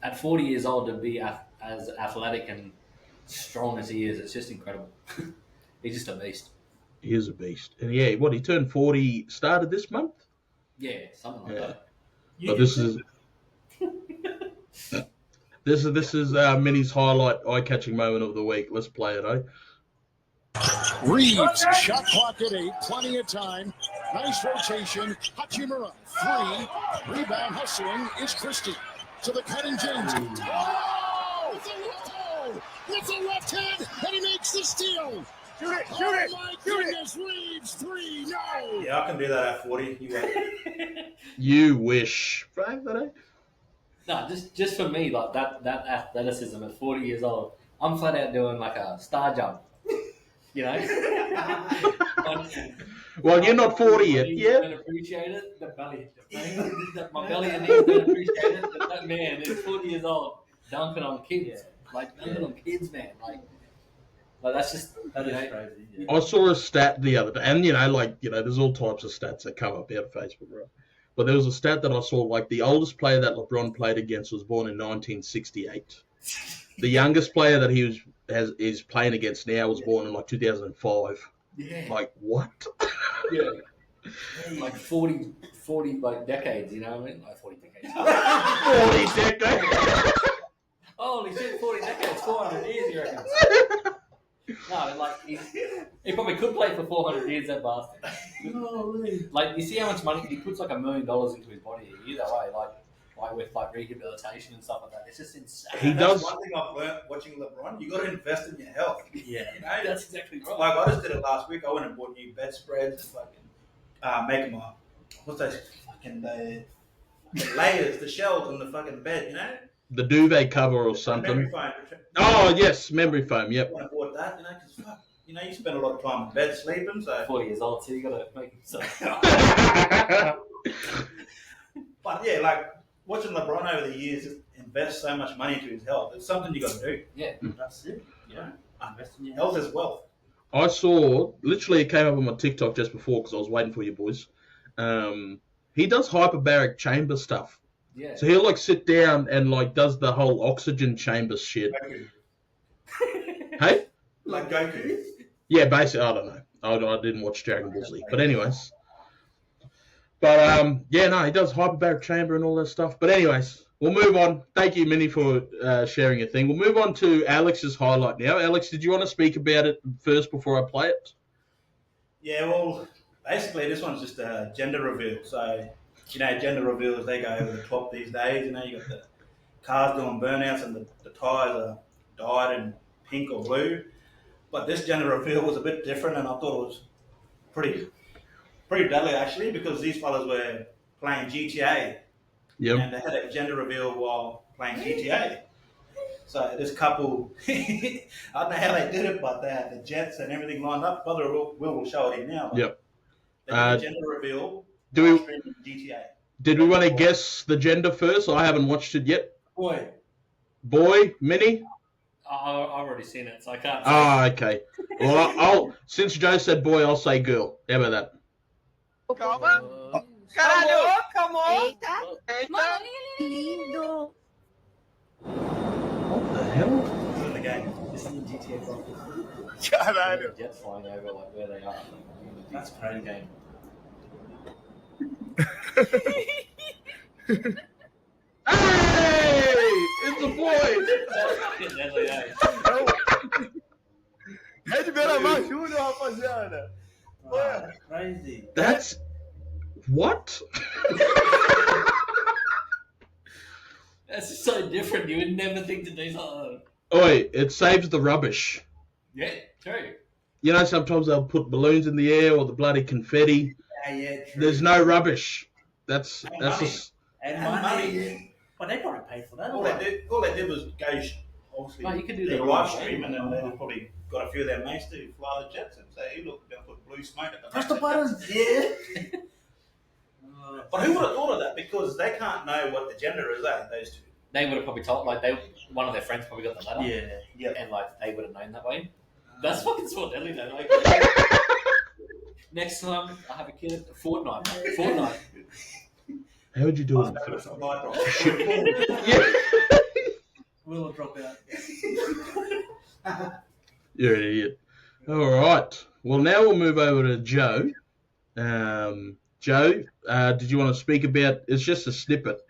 at 40 years old to be as athletic and strong as he is, it's just incredible. He's just a beast. He is a beast, and yeah, he turned 40 started this month. Yeah, something like that. But this is. This is Minnie's highlight, eye-catching moment of the week. Let's play it, Reeves, shot clock at 8, plenty of time. Nice rotation. Hachimura, 3. Rebound hustling is Christie. To the cutting James. Oh! With the left hand, and he makes the steal. Shoot it! Oh my goodness, Reeves, 3, no! Yeah, I can do that at 40. You wait. You wish. Frank, that No, just for me, like that athleticism at 40 years old, I'm flat out doing like a star jump. Well, you're not 40 yet. Yeah. Don't appreciate it. The belly. My belly and knees don't appreciate it. But that man is 40 years old, dunking on kids. Like, dunking on kids, man. Like that's just... That is crazy. Yeah. I saw a stat the other day, and, there's all types of stats that come up out of Facebook, right? But there was a stat that I saw, like, the oldest player that LeBron played against was born in 1968. The youngest player that he is playing against now was born in, 2005. Yeah. Like, what? Yeah. Like 40 decades, you know what I mean? Like 40 decades. 40 decades? Holy shit, 40 decades, 400 years, you reckon? No, he probably could play for 400 years, that bastard. Holy. Like, you see how much money he puts, like $1 million into his body either way, with rehabilitation and stuff like that. It's just insane. He does. One thing I've learned watching LeBron, you got to invest in your health. Yeah, that's exactly right. Like, I just did it last week. I went and bought new bedspreads, make them what's those fucking the layers, the shelves on the fucking bed, the duvet cover or Memory something. foam. Oh yes, memory foam. Yep. I bought that, because fuck, you spend a lot of time in bed sleeping, so. 40 years old, so you gotta make yourself. But yeah, like watching LeBron over the years just invest so much money into his health. It's something you got to do. Yeah, That's it. Yeah. Invest in your Health is wealth. I saw, literally it came up on my TikTok just before because I was waiting for you boys. He does hyperbaric chamber stuff. yeah. So he'll like sit down and like does the whole oxygen chamber shit. Goku. Hey? Like Goku. Yeah, basically, I don't know. I didn't watch Dragon Ball Z. But anyways. But yeah, no, he does hyperbaric chamber and all that stuff. But anyways, we'll move on. Thank you, Minnie, for sharing your thing. We'll move on to Alex's highlight now. Alex, did you want to speak about it first before I play it? Yeah, well, basically this one's just a gender reveal. So, gender reveals, they go over the top these days. You got the cars doing burnouts and the tyres are dyed in pink or blue. But this gender reveal was a bit different, and I thought it was pretty deadly actually, because these fellas were playing GTA. Yep. And they had a gender reveal while playing GTA. So this couple, I don't know how they did it, but they had the jets and everything lined up. Brother will show it in now. Yep. They did a gender reveal do while we- streaming GTA. Did we want to guess the gender first? I haven't watched it yet. Boy. Boy, Minnie? I've already seen it, so I can't say. Ah, okay. Well, I'll since Joe said boy, I'll say girl. How about that? Caralho, come on. Eita, Eita. lindo. What the hell? In the game. This is in GTA 5. Caralho. Jets flying over like where they are. That's crazy game. Hey! It's a boy! Fucking deadly, eh? Red Beira-Mar Júnior, rapaziada. Wow, crazy. That's... What? That's just so different. You would never think to do something. Oi, it saves the rubbish. Yeah, true. You know, sometimes they'll put balloons in the air or the bloody confetti. Yeah, true. There's no rubbish. That's money. just... And And money. money. But they probably paid for that. All they did was go, obviously, Mate, you could do their that live all stream, day. and then they probably got a few of their mates to fly the jets and say, hey, look, we're going to put blue smoke at the Press back the of the jets. buttons. Yeah. But who would have thought of that? Because they can't know what the gender is, those two. They would have probably told, like, one of their friends probably got the letter. Yeah. And, like, they would have known that way. That's fucking so deadly, though. Like, next time I have a kid, Fortnite. How would you do Oh, it? no, it's not my drop. Yeah. Will drop out. You're an idiot. All right. Well, now we'll move over to Joe. Joe, did you want to speak about? It's just a snippet,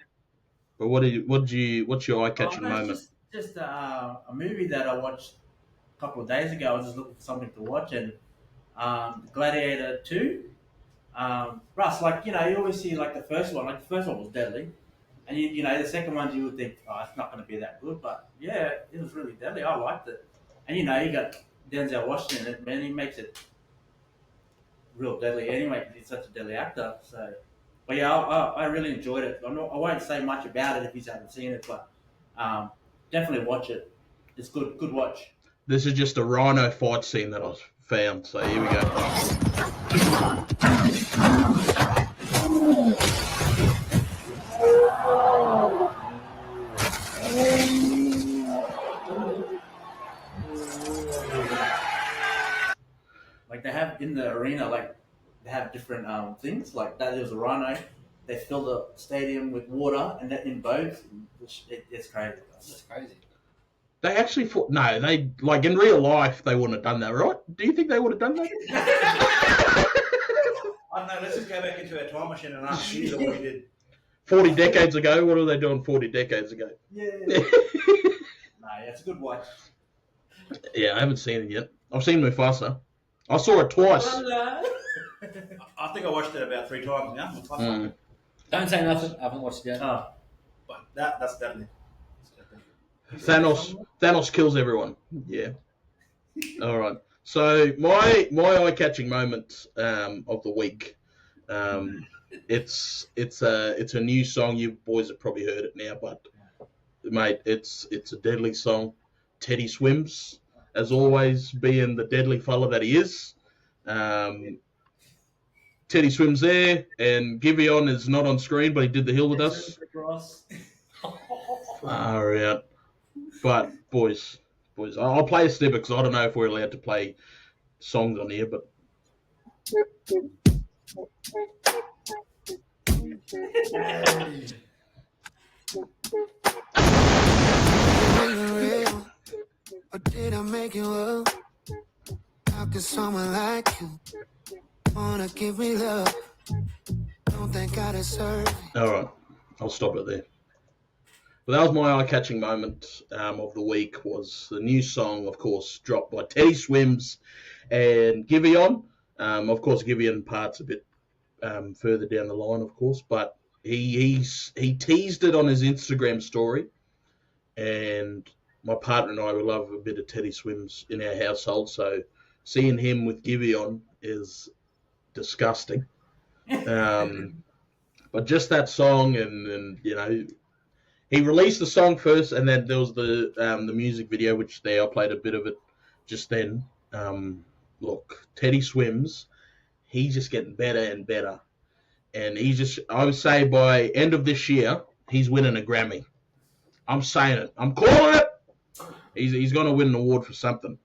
but what's your eye-catching no, moment? Just a movie that I watched a couple of days ago. I was just looking for something to watch, and Gladiator 2. Russ, like, you always see like the first one. Like the first one was deadly, and the second one you would think, oh, it's not going to be that good, but yeah, it was really deadly. I liked it, and you got Denzel Washington in it, man. He makes it real deadly anyway, because he's such a deadly actor. So, but yeah, I really enjoyed it. I won't say much about it if you haven't seen it, but definitely watch it. It's good watch. This is just a rhino fight scene that I found. So here we go. Like they have in the arena, like they have different things. Like that, there's a rhino. They fill the stadium with water, and that in boats. It's crazy. That's crazy. They actually fought. No, they like in real life they wouldn't have done that, right? Do you think they would have done that? I don't know, let's just go back into our time machine and ask you what we did. 40 decades ago. What were they doing 40 decades ago? Yeah. Nah, yeah, it's a good watch. Yeah, I haven't seen it yet. I've seen Mufasa. I saw it twice. I think I watched it about 3 times now. Mm. Don't say nothing. I haven't watched it yet. Oh, But that's deadly. Thanos kills everyone. Yeah. All right. So my eye-catching moment of the week, it's a new song. You boys have probably heard it now, but mate, it's a deadly song. Teddy Swims, as always, being the deadly fella that he is. Teddy Swims there, and Giveon is not on screen, but he did the hill with us. Far out. But, boys, I'll play a snippet because I don't know if we're allowed to play songs on here, but... Or did I make you up? How could someone like you wanna give me love? Don't think I deserve it. All right, I'll stop it there. Well, that was my eye-catching moment of the week. Was the new song, of course, dropped by Teddy Swims and Giveon. Of course, Giveon part's a bit further down the line, of course, but he teased it on his Instagram story, and my partner and I would love a bit of Teddy Swims in our household, so seeing him with Giveon is disgusting. But just that song, and you know, he released the song first, and then there was the music video, which I played a bit of it just then. Look, Teddy Swims, he's just getting better and better, and I would say by end of this year, he's winning a Grammy. I'm saying it. I'm calling it. He's going to win an award for something.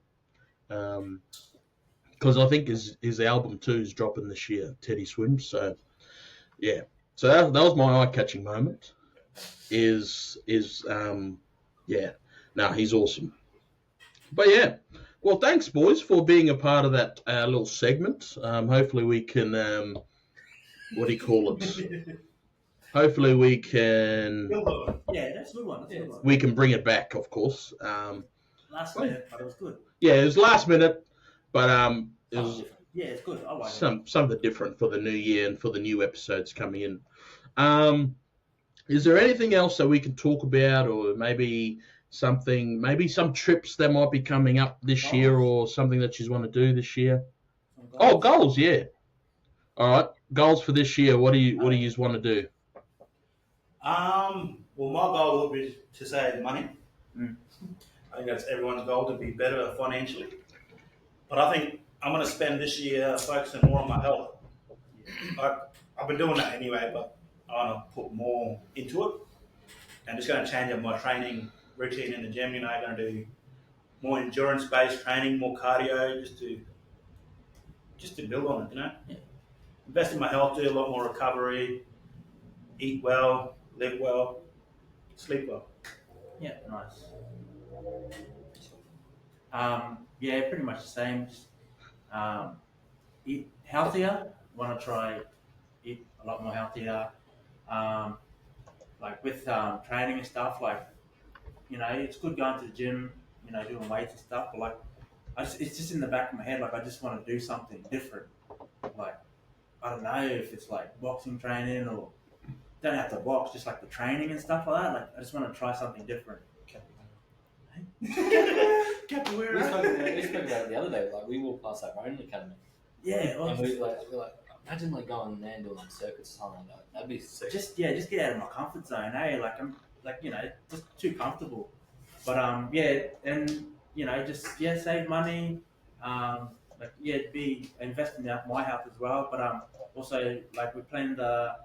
Because I think his album too is dropping this year, Teddy Swims. So yeah, so that was my eye-catching moment. He's awesome. But yeah, well, thanks boys for being a part of that little segment. Hopefully we can what do you call it? Hopefully we can. Yeah, that's a good one. We can bring it back, of course. Last minute, but it was good. Yeah, it was last minute, but it was it's good. I like something different for the new year and for the new episodes coming in. Is there anything else that we can talk about, or maybe some trips that might be coming up this year, or something that you want to do this year? Oh, goals, yeah. All right, goals for this year. What do you want to do? Well, my goal would be to save money. I think that's everyone's goal, to be better financially. But I think I'm going to spend this year focusing more on my health. I've been doing that anyway, but I want to put more into it. I'm just going to change up my training routine in the gym. You know, I'm going to do more endurance-based training, more cardio, just to build on it. You know, invest in my health, do a lot more recovery, eat well, live well, sleep well. Yeah, nice. Yeah, pretty much the same. Just, eat healthier. Want to try eat a lot more healthier. Like with training and stuff. Like, you know, it's good going to the gym. You know, doing weights and stuff. But like, it's just in the back of my head. Like, I just want to do something different. Like, I don't know if it's like boxing training, or don't have to box, just like the training and stuff like that. Like, I just want to try something different. We spoke about it the other day. Like, we walked past that Ronin Academy. Yeah, and we're like, imagine like going there and doing like circuits or something like that. That'd be sick. Just get out of my comfort zone. Hey, like I'm like, you know, just too comfortable. But and you know, just save money. Be investing in my health as well. But also like we planned the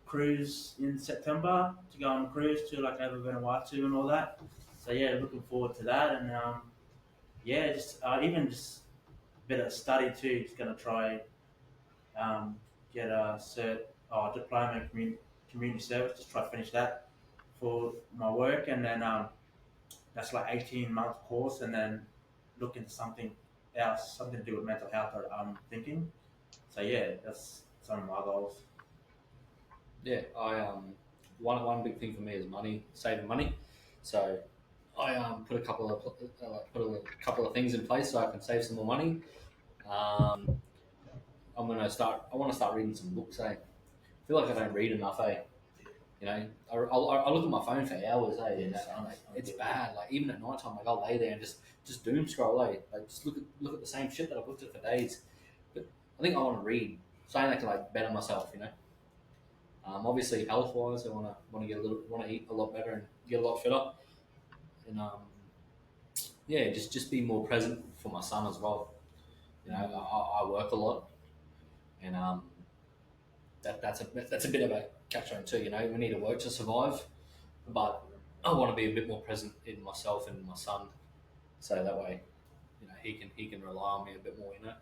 cruise in September to go on a cruise to like over Vanuatu and all that. So yeah, looking forward to that, and even just a bit of study too. Just gonna try get a diploma in community service. Just try to finish that for my work, and then that's like 18-month course, and then look into something else, something to do with mental health. I'm thinking. So yeah, that's some of my goals. Yeah, I one big thing for me is saving money. So I put a couple of things in place so I can save some more money. I want to start reading some books. I feel like I don't read enough. You know, I look at my phone for hours. And it's bad. Like even at night time, like I'll lay there and just doom scroll. Like just look at the same shit that I've looked at for days. But I think I want to read something that can like better myself. You know. Obviously, health-wise, I want to eat a lot better and get a lot fitter. and yeah, just be more present for my son as well. You know, I work a lot, and that's a bit of a catch on too. You know, we need to work to survive, but I want to be a bit more present in myself and my son, so that way, you know, he can rely on me a bit more. You know,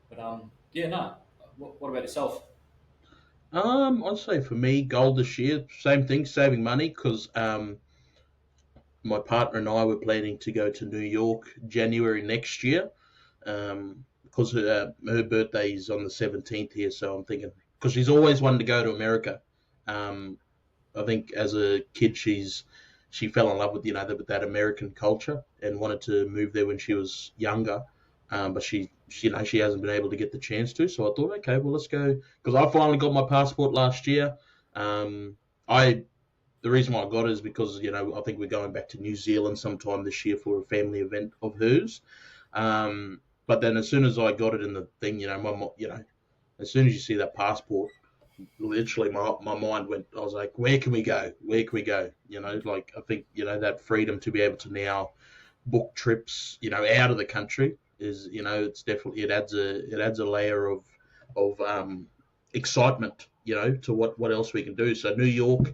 but yeah, no. What about yourself? I'd say for me, goal this year, same thing, saving money, because my partner and I were planning to go to New York January next year, because her birthday is on the 17th here, so I'm thinking, because she's always wanted to go to America. Um, I think as a kid, she fell in love with with that American culture and wanted to move there when she was younger, but she hasn't been able to get the chance to. So I thought, okay, well let's go, because I finally got my passport last year. I The reason why I got it is because I think we're going back to New Zealand sometime this year for a family event of hers. But then as soon as I got it in the thing, as soon as you see that passport, literally my mind went. I was like, where can we go? Where can we go? Like I think that freedom to be able to now book trips, out of the country is, it's definitely it adds a layer of excitement, to what else we can do. So New York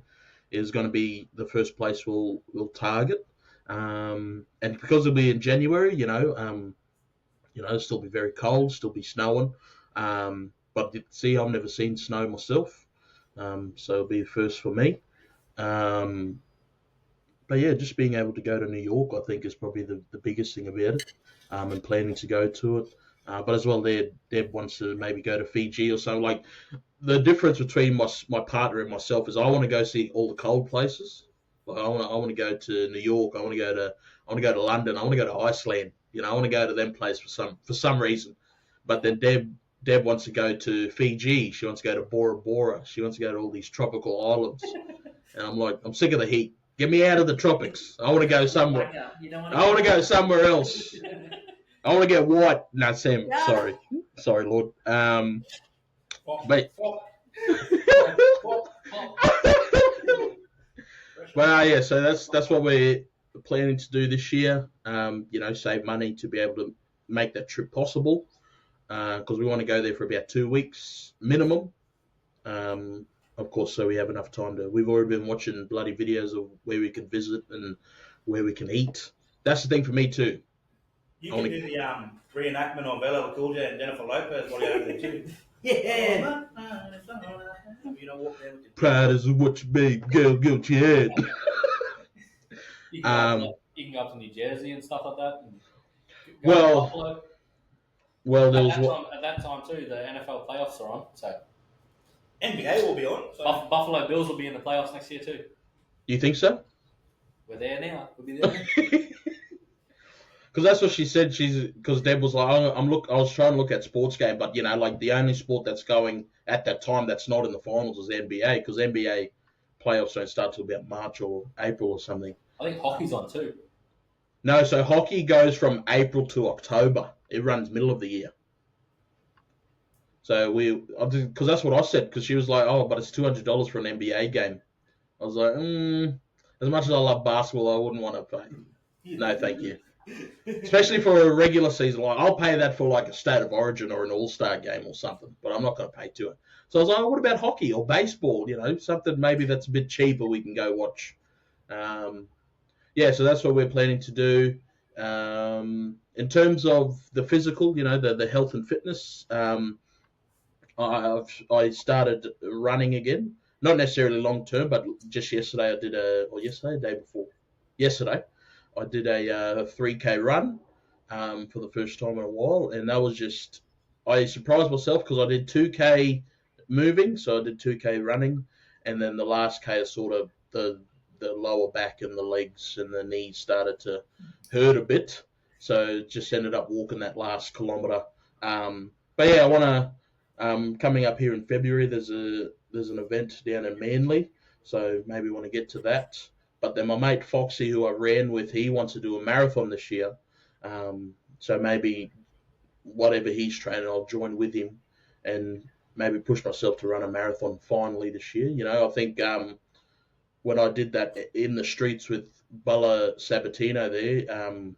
is going to be the first place we'll target, and because it'll be in January, it'll still be very cold, still be snowing. But see, I've never seen snow myself, so it'll be a first for me. Um, but yeah, just being able to go to New York, I think, is probably the biggest thing about it, and planning to go to it. But as well, Deb wants to maybe go to Fiji or something. Like the difference between my partner and myself is I want to go see all the cold places. Like I want to go to New York. I want to go to London. I want to go to Iceland. I want to go to them places for some reason. But then Deb wants to go to Fiji. She wants to go to Bora Bora. She wants to go to all these tropical islands. And I'm like, I'm sick of the heat. Get me out of the tropics. I want to go somewhere. I want to go somewhere else. I want to get white. No, Sam. Sorry, Lord. But well, yeah. So that's what we're planning to do this year. Save money to be able to make that trip possible. Because we want to go there for about 2 weeks minimum. Of course, so we have enough time to. We've already been watching bloody videos of where we can visit and where we can eat. That's the thing for me too. You can do the reenactment of LL Cool J and Jennifer Lopez while you're over there too. Yeah. Walk there with your Pride is what you made, girl, get your head. You can go up to New Jersey and stuff like that. And go to Buffalo. Well, there was at that time too. The NFL playoffs are on, so NBA will be on. So. Buffalo Bills will be in the playoffs next year too. You think so? We're there now. We'll be there. Because that's what she said. Because Deb was like, I was trying to look at sports game, but like the only sport that's going at that time that's not in the finals is NBA, because NBA playoffs don't start till about March or April or something. I think hockey's on too. No, so hockey goes from April to October. It runs middle of the year. So because that's what I said, because she was like, oh, but it's $200 for an NBA game. I was like, as much as I love basketball, I wouldn't want to pay. No, thank you. Especially for a regular season. Like, I'll pay that for like a State of Origin or an All-Star game or something, but I'm not going to pay to it. So I was like, oh, what about hockey or baseball? Something maybe that's a bit cheaper we can go watch. Yeah, so that's what we're planning to do. In terms of the physical, the health and fitness, I started running again. Not necessarily long term, but just yesterday I did a 3K run for the first time in a while, and that was just, I surprised myself because I did 2K moving, so I did 2K running, and then the last K is sort of the lower back and the legs and the knees started to hurt a bit, so just ended up walking that last kilometre. But yeah, I want to, coming up here in February, there's an event down in Manly, so maybe want to get to that. But then my mate Foxy, who I ran with, he wants to do a marathon this year. So maybe whatever he's training, I'll join with him and maybe push myself to run a marathon finally this year. I think when I did that in the streets with Bella Sabatino there,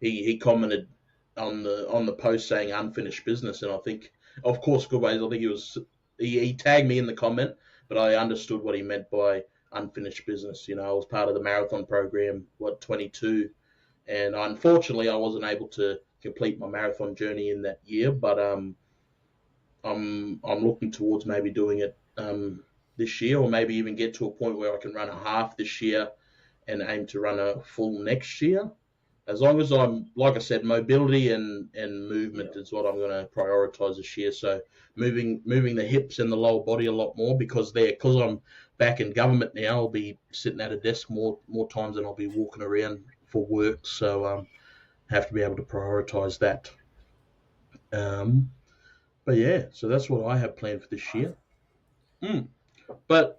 he commented on the post saying unfinished business, and I think, of course, Goodways, I think he tagged me in the comment, but I understood what he meant by unfinished business. I was part of the marathon program, 22, and unfortunately I wasn't able to complete my marathon journey in that year, but I'm looking towards maybe doing it this year, or maybe even get to a point where I can run a half this year and aim to run a full next year. As long as I'm, like I said, mobility and movement is what I'm going to prioritize this year. So moving the hips and the lower body a lot more, because I'm back in government now, I'll be sitting at a desk more times than I'll be walking around for work. So have to be able to prioritize that. But yeah, so that's what I have planned for this year. But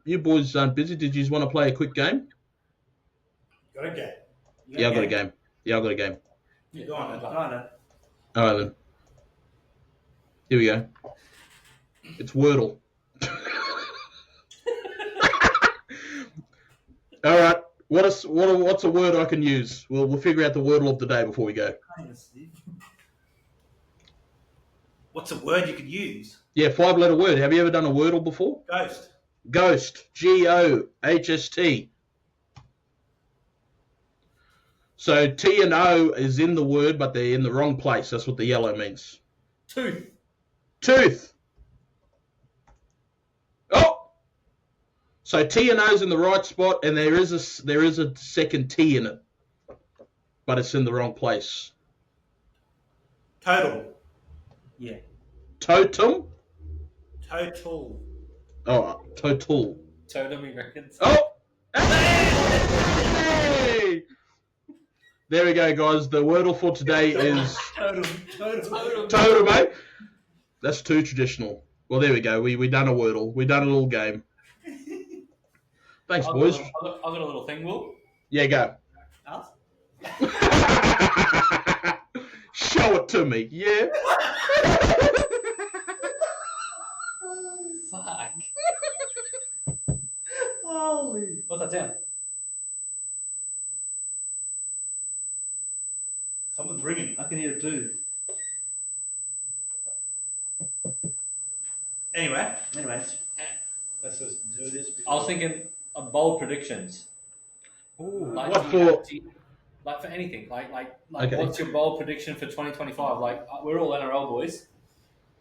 you boys aren't busy. Did you just want to play a quick game? Got a game. Yeah, I've got a game. Yeah, go on. All right, then. Here we go. It's Wordle. All right. What's a word I can use? We'll figure out the Wordle of the day before we go. What's a word you could use? Yeah, 5-letter word. Have you ever done a Wordle before? Ghost. Ghost. G-O-H-S-T. So T and O is in the word, but they're in the wrong place. That's what the yellow means. Tooth. Oh! So T and O's in the right spot, and there is a second T in it, but it's in the wrong place. Total. Yeah. Totem? Total. Oh, total. Totem, he reckons. Oh! Hey! There we go, guys. The Wordle for today is Totem, mate. That's too traditional. Well, there we go. We done a Wordle. We done a little game. Thanks, boys. I've got a little thing, Will. Yeah, go. Us? Show it to me. Yeah. Fuck. Holy. What's that sound? Someone's ringing. I can hear it too. Anyways, Let's just do this. I was thinking of bold predictions. Ooh, Like, what for? Like for anything. Like Okay. What's your bold prediction for 2025? Like, we're all NRL boys.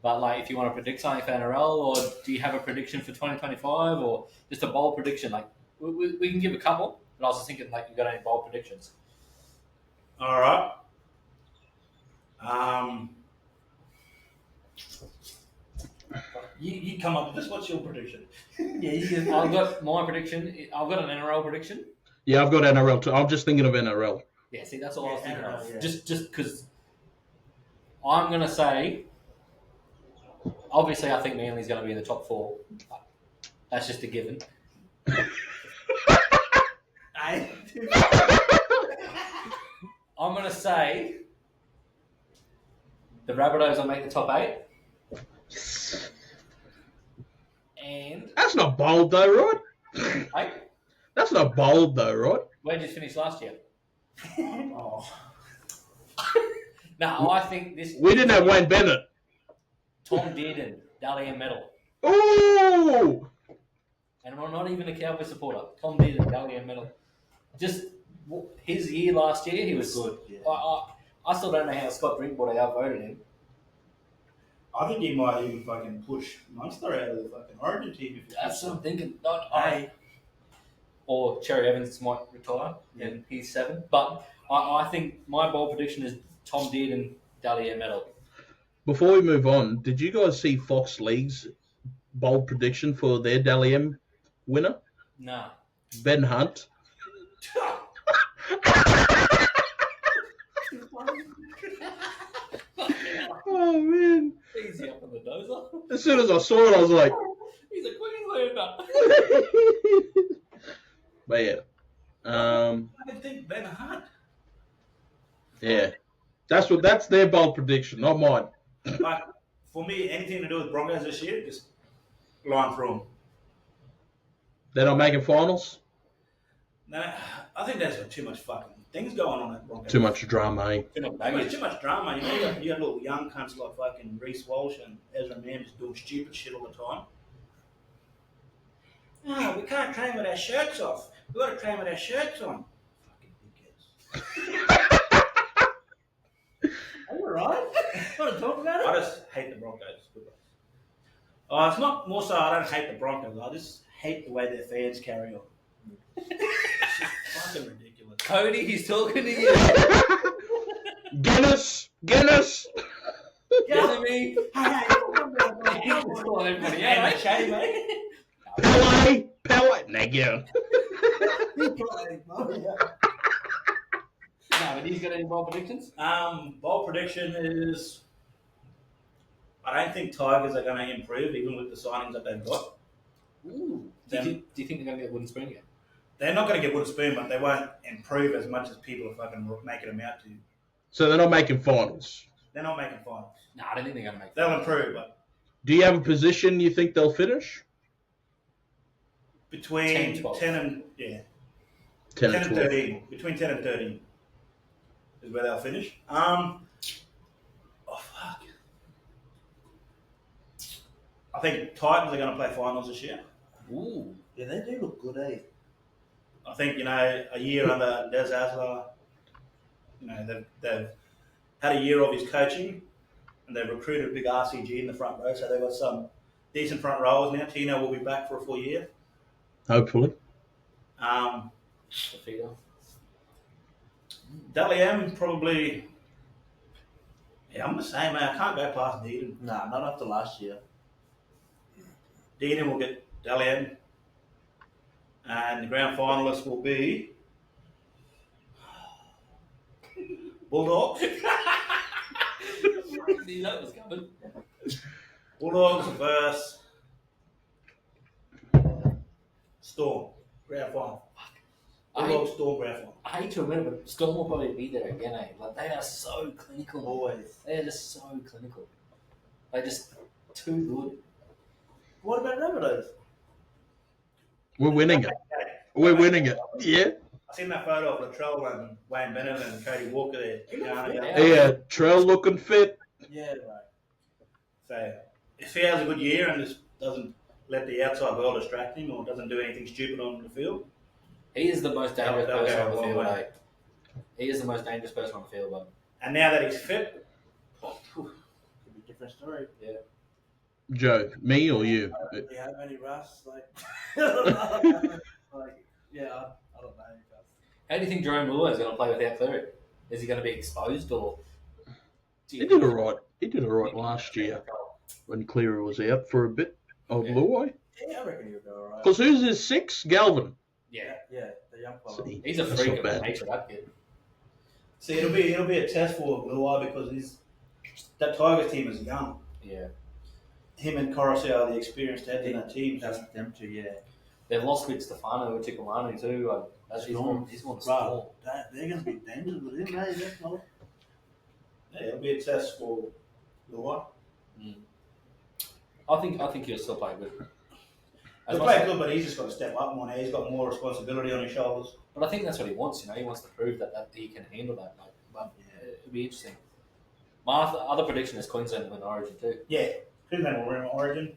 But, like, if you want to predict something for NRL, or do you have a prediction for 2025, or just a bold prediction? Like, we can give a couple, but I was just thinking, like, you got any bold predictions? all right. You come up with this. What's your prediction? Yeah, you can. I've got my prediction. I've got an NRL prediction. Yeah, I've got NRL too. I'm just thinking of NRL. Yeah, see, that's all I was thinking NRL, of. yeah. Just because I'm going to say, obviously, I think Manly's going to be in the top 4. That's just a given. I'm going to say the Rabbitohs will make the top 8. And That's not bold though, right? hey, That's not bold though, right? where did you finish last year? Oh. No, I think this. We didn't have Wayne Bennett. Tom Dearden, Dally M medal. Ooh! And I'm not even a Cowboy supporter. Tom Dearden, Dally M medal. Just his year last year, he was Good, yeah. I still don't know how Scott Drinkwater outvoted him. I think he might even fucking push Munster out of the fucking Origin team. If That's what I'm thinking. Hey. Or Cherry Evans might retire, and he's 7. But I think my bold prediction is Tom Dearden, Dally M medal. Before we move on, did you guys see Fox League's bold prediction for their Dally M winner? Nah. Ben Hunt. Oh, man. Easy up on the dozer. As soon as I saw it, I was like... He's a Queenslander. But yeah. I think Ben Hunt. Yeah. That's their bold prediction, not mine. But for me, anything to do with Broncos this year, just line through them. They're not making finals? No, I think there's too much fucking things going on at Broncos. Too much drama, eh? Too much drama. You know, you got little young cunts like fucking Reece Walsh and Ezra Mann just doing stupid shit all the time. No, we can't train with our shirts off. We got to train with our shirts on. Fucking dickheads. Are you alright? Want to talk about it? I just hate the Broncos. Oh, it's not more so I don't hate the Broncos. I just hate the way their fans carry on. It's just fucking ridiculous. Cody, he's talking to you. Guinness! Get me. Hey, He's calling everybody And out. the shame, mate. Pele! Negative. No, but he's got any bold predictions? Bold prediction is I don't think Tigers are going to improve even with the signings that they've got. Ooh. Do you think they're going to get wooden spoon again? They're not going to get wooden spoon, but they won't improve as much as people are fucking making them out to. So they're not making finals. They're not making finals. No, I don't think they're going to make They'll improve, but Do you have a position you think they'll finish? between 10, 12. 10 and 10 10 and and 12. 13. Between 10 and 13 is where they'll finish. Oh fuck. I think Titans are going to play finals this year. Ooh. Yeah, they do look good, eh? I think, a year under Des Hasler, they've had a year of his coaching and they've recruited a big RCG in the front row, so they've got some decent front rowers now. Tino will be back for a full year. Hopefully. Safito. Dally M probably, I'm the same, mate. I can't go past Deedon. Nah, not after last year. Deedon will get Dally M. And the grand finalists will be Bulldogs. You know it was coming. Bulldogs versus Storm. Grand final. Bulldogs, Storm, grand final. I hate to admit it, but Storm will probably be there again, eh? Like, they are so clinical. Always. They are just so clinical. They're just too good. What about Rabbitohs? We're winning it. We're winning it. Yeah. I seen that photo of Latrell and Wayne Bennett and Cody Walker there. Yeah. Trell looking fit. Yeah, right. So if he has a good year and just doesn't let the outside world distract him or doesn't do anything stupid on the field, He is the most dangerous They'll person go on a the long field, way. eh? He is the most dangerous person on the field, but and now that he's fit, Could be a different story. Joe, me or you? Do you have any Russ? Like, yeah, I don't know. how do you think Jerome Luai is going to play without Cleary? Is he going to be exposed or? He did all right. He did all right last year when Cleary was out for a bit of Yeah. Luai. Yeah, I reckon you'll go alright. Because who's his 6? Galvin. Yeah, Yeah, the young fella. See, he's a that's freak not of bad. nature, that kid. see it'll be a test for Luai because that Tigers team is young. Yeah, Him and Coruscant are the experienced heads in that team. That's them two, yeah. they've lost with Stefano and Chickamani too. He's going to Storm. Bro, they're going to be dangerous with him, mate. That's not. Yeah, it'll be a test for Luai. I think he'll still play good. As He'll much play as- good, but he's just got to step up more now. He's got more responsibility on his shoulders. But I think that's what he wants. He wants to prove that he can handle that. Like, but it'll be interesting. My other prediction is Queensland to win Origin too. Yeah, Queensland will win Origin.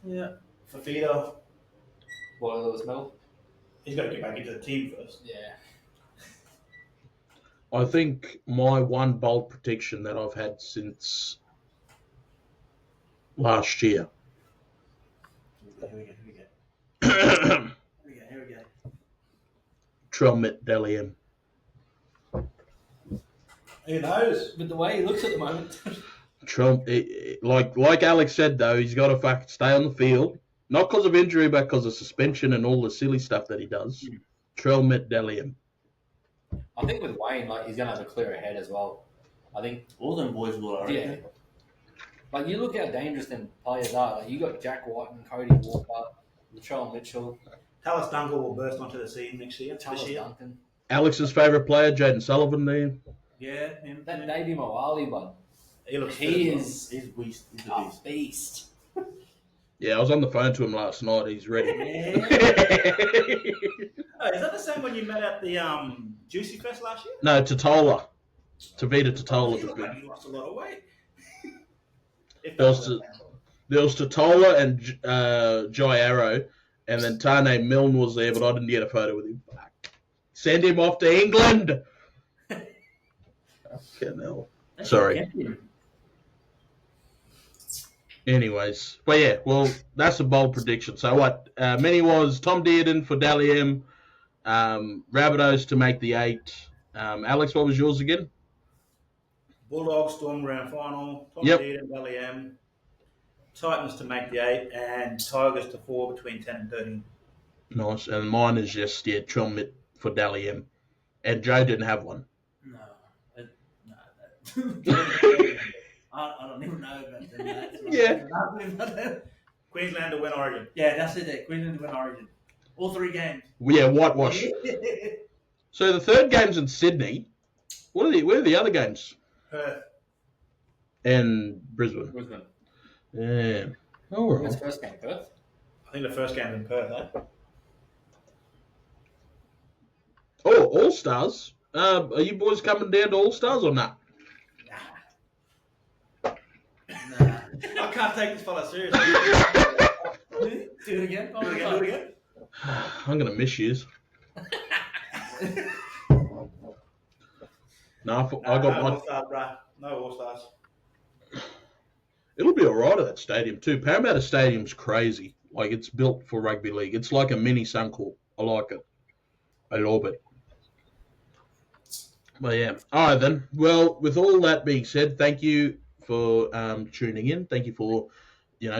Yeah. Fafita, Well, Lewis medal. he's got to get back into the team first. Yeah. I think my one bold prediction that I've had since last year. Here we go. Trell met Dally M. Who knows? But the way he looks at the moment. Trell, like Alex said though, he's got to stay on the field, not because of injury, but because of suspension and all the silly stuff that he does. Trell met Dally M. I think with Wayne, like, he's going to have a clearer head as well. I think, All them boys will, I reckon. yeah. Like, you look how dangerous them players are. Like, you got Jack White and Cody Walker, Latrell Mitchell, Tallis Dunkel will burst onto the scene this year. Duncan. Alex's favourite player, Jaden Sullivan there. Yeah, him. That Davey Moali, bud. He looks He fit. is He's beast. He's a a beast. beast. Yeah, I was on the phone to him last night. He's ready. Yeah. Oh, is that the same one you met at the Juicy Fest last year? No, Totola. Tavita Totola. You look like you lost a lot of weight. If There that was, was that bad. there was Totola and Jai Arrow, and then Tane Milne was there, but I didn't get a photo with him. Send him off to England. Fucking hell. Sorry. Anyways, but yeah, well, that's a bold prediction. So what? Many was Tom Dearden for Dally M, Rabbitohs to make the 8. Alex, what was yours again? Bulldogs Storm Grand Final. Tom Yep. Dearden, Dally M. Titans to make the 8, and Tigers to 4 between 10 and 13. Nice. And mine is just, Chilmit for Dally M. And Joe didn't have one. No. I don't even know about them. Yeah. Queensland to win Origin. Yeah, that's it. Queensland to win Origin. All 3 games. Yeah, whitewash. So the third game's in Sydney. Where are the other games? Perth. And Brisbane. Brisbane. Yeah. All When's right. the first game, Perth? I think the first game's in Perth, eh? Oh, All Stars. Are you boys coming down to All Stars or not? Nah. I can't take this fella seriously. Do it again. Do it again. I'm gonna miss yous. No, I got no my. All-Stars, bruh. No All-Stars. It'll be alright at that stadium too. Parramatta Stadium's crazy. Like it's built for rugby league. It's like a mini Suncorp. I like it. I love it. But yeah. All right then. Well, with all that being said, thank you for tuning in. Thank you for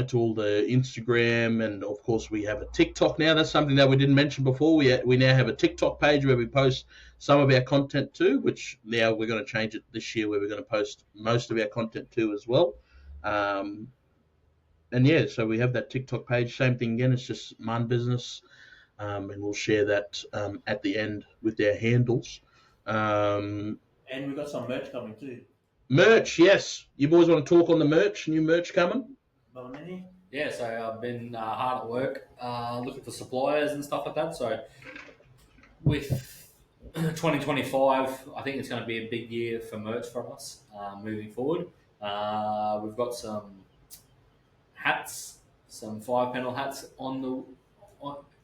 to all the Instagram, and of course we have a TikTok now. That's something that we didn't mention before. We now have a TikTok page where we post some of our content too, which now we're going to change it this year where we're going to post most of our content too as well. And yeah, so we have that TikTok page. Same thing again. It's just Marn Business, and we'll share that at the end with their handles. And we've got some merch coming too. Merch, yes. You boys want to talk on the merch? New merch coming? Balonini? Yeah, so I've been hard at work looking for suppliers and stuff like that. So with 2025, I think it's going to be a big year for merch for us moving forward. We've got some hats, some 5-panel hats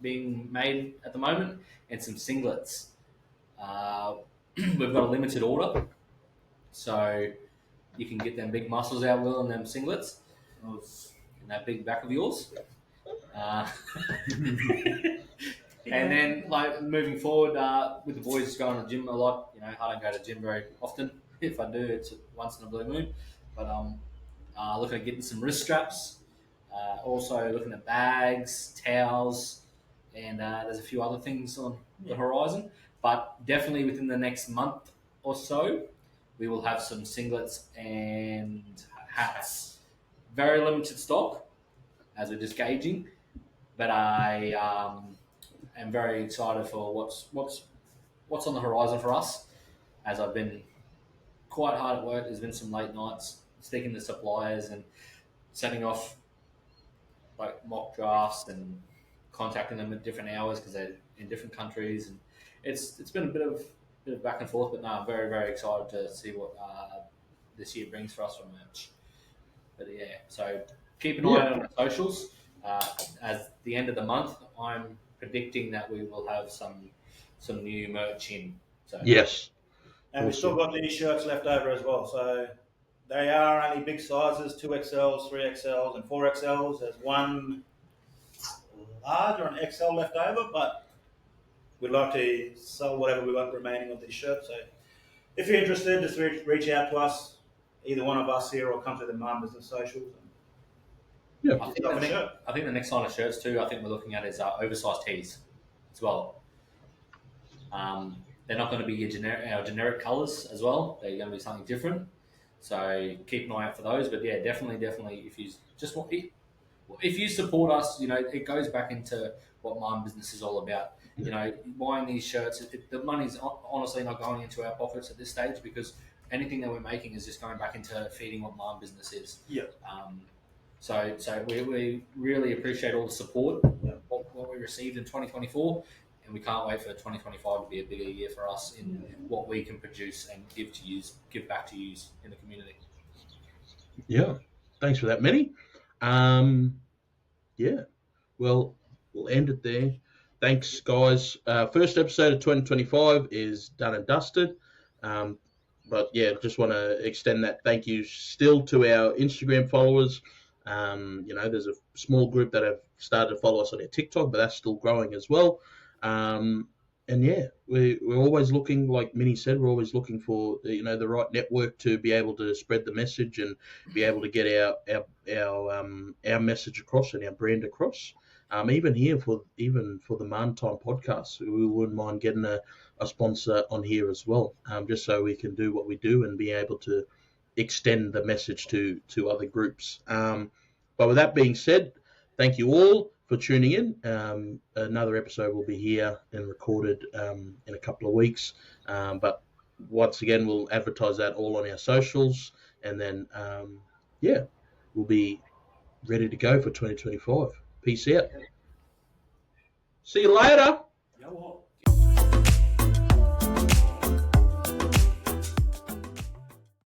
being made at the moment, and some singlets. We've got a limited order, so you can get them big muscles out, Will, and them singlets. In that big back of yours. And then, like, moving forward, with the boys going to the gym a lot, I don't go to the gym very often. If I do, it's once in a blue moon. But looking at getting some wrist straps, also looking at bags, towels, and there's a few other things on the horizon. But definitely within the next month or so, we will have some singlets and hats. Very limited stock, as we're just gauging, but I am very excited for what's on the horizon for us. As I've been quite hard at work, there's been some late nights speaking to suppliers and setting off like mock drafts and contacting them at different hours because they're in different countries, and it's been a bit of back and forth. But no, I'm very, very excited to see what this year brings for us from merch. But yeah, so keep an eye on our socials. As the end of the month, I'm predicting that we will have some new merch in. So Yes. And we've still got these shirts left over as well. So they are only big sizes, 2XLs, 3XLs, and 4XLs. There's one large or an XL left over, but we'd like to sell whatever we've got remaining of these shirts. So if you're interested, just reach out to us, either one of us here, or come to the Marn Business socials. Yeah. I think the next line of shirts too, I think we're looking at is oversized tees as well. They're not going to be our generic colours as well. They're going to be something different. So keep an eye out for those. But yeah, definitely, if you support us, it goes back into what Marn Business is all about. Buying these shirts, the money's honestly not going into our pockets at this stage, because anything that we're making is just going back into feeding what Marn Business is. Yeah. So we really appreciate all the support what we received in 2024, and we can't wait for 2025 to be a bigger year for us in what we can produce and give back to you in the community. Yeah, thanks for that, Manny. Yeah, well, we'll end it there. Thanks, guys. First episode of 2025 is done and dusted. But yeah, just want to extend that thank you still to our Instagram followers. There's a small group that have started to follow us on our TikTok, but that's still growing as well. And yeah, we're always looking, like Minnie said, we're always looking for the right network to be able to spread the message and be able to get our message across and our brand across. Even here for the Marn Time podcast, we wouldn't mind getting a sponsor on here as well, just so we can do what we do and be able to extend the message to other groups. But with that being said, thank you all for tuning in. Another episode will be here and recorded in a couple of weeks. But once again, we'll advertise that all on our socials, and then we'll be ready to go for 2025. Peace out. See you later. Yo, what?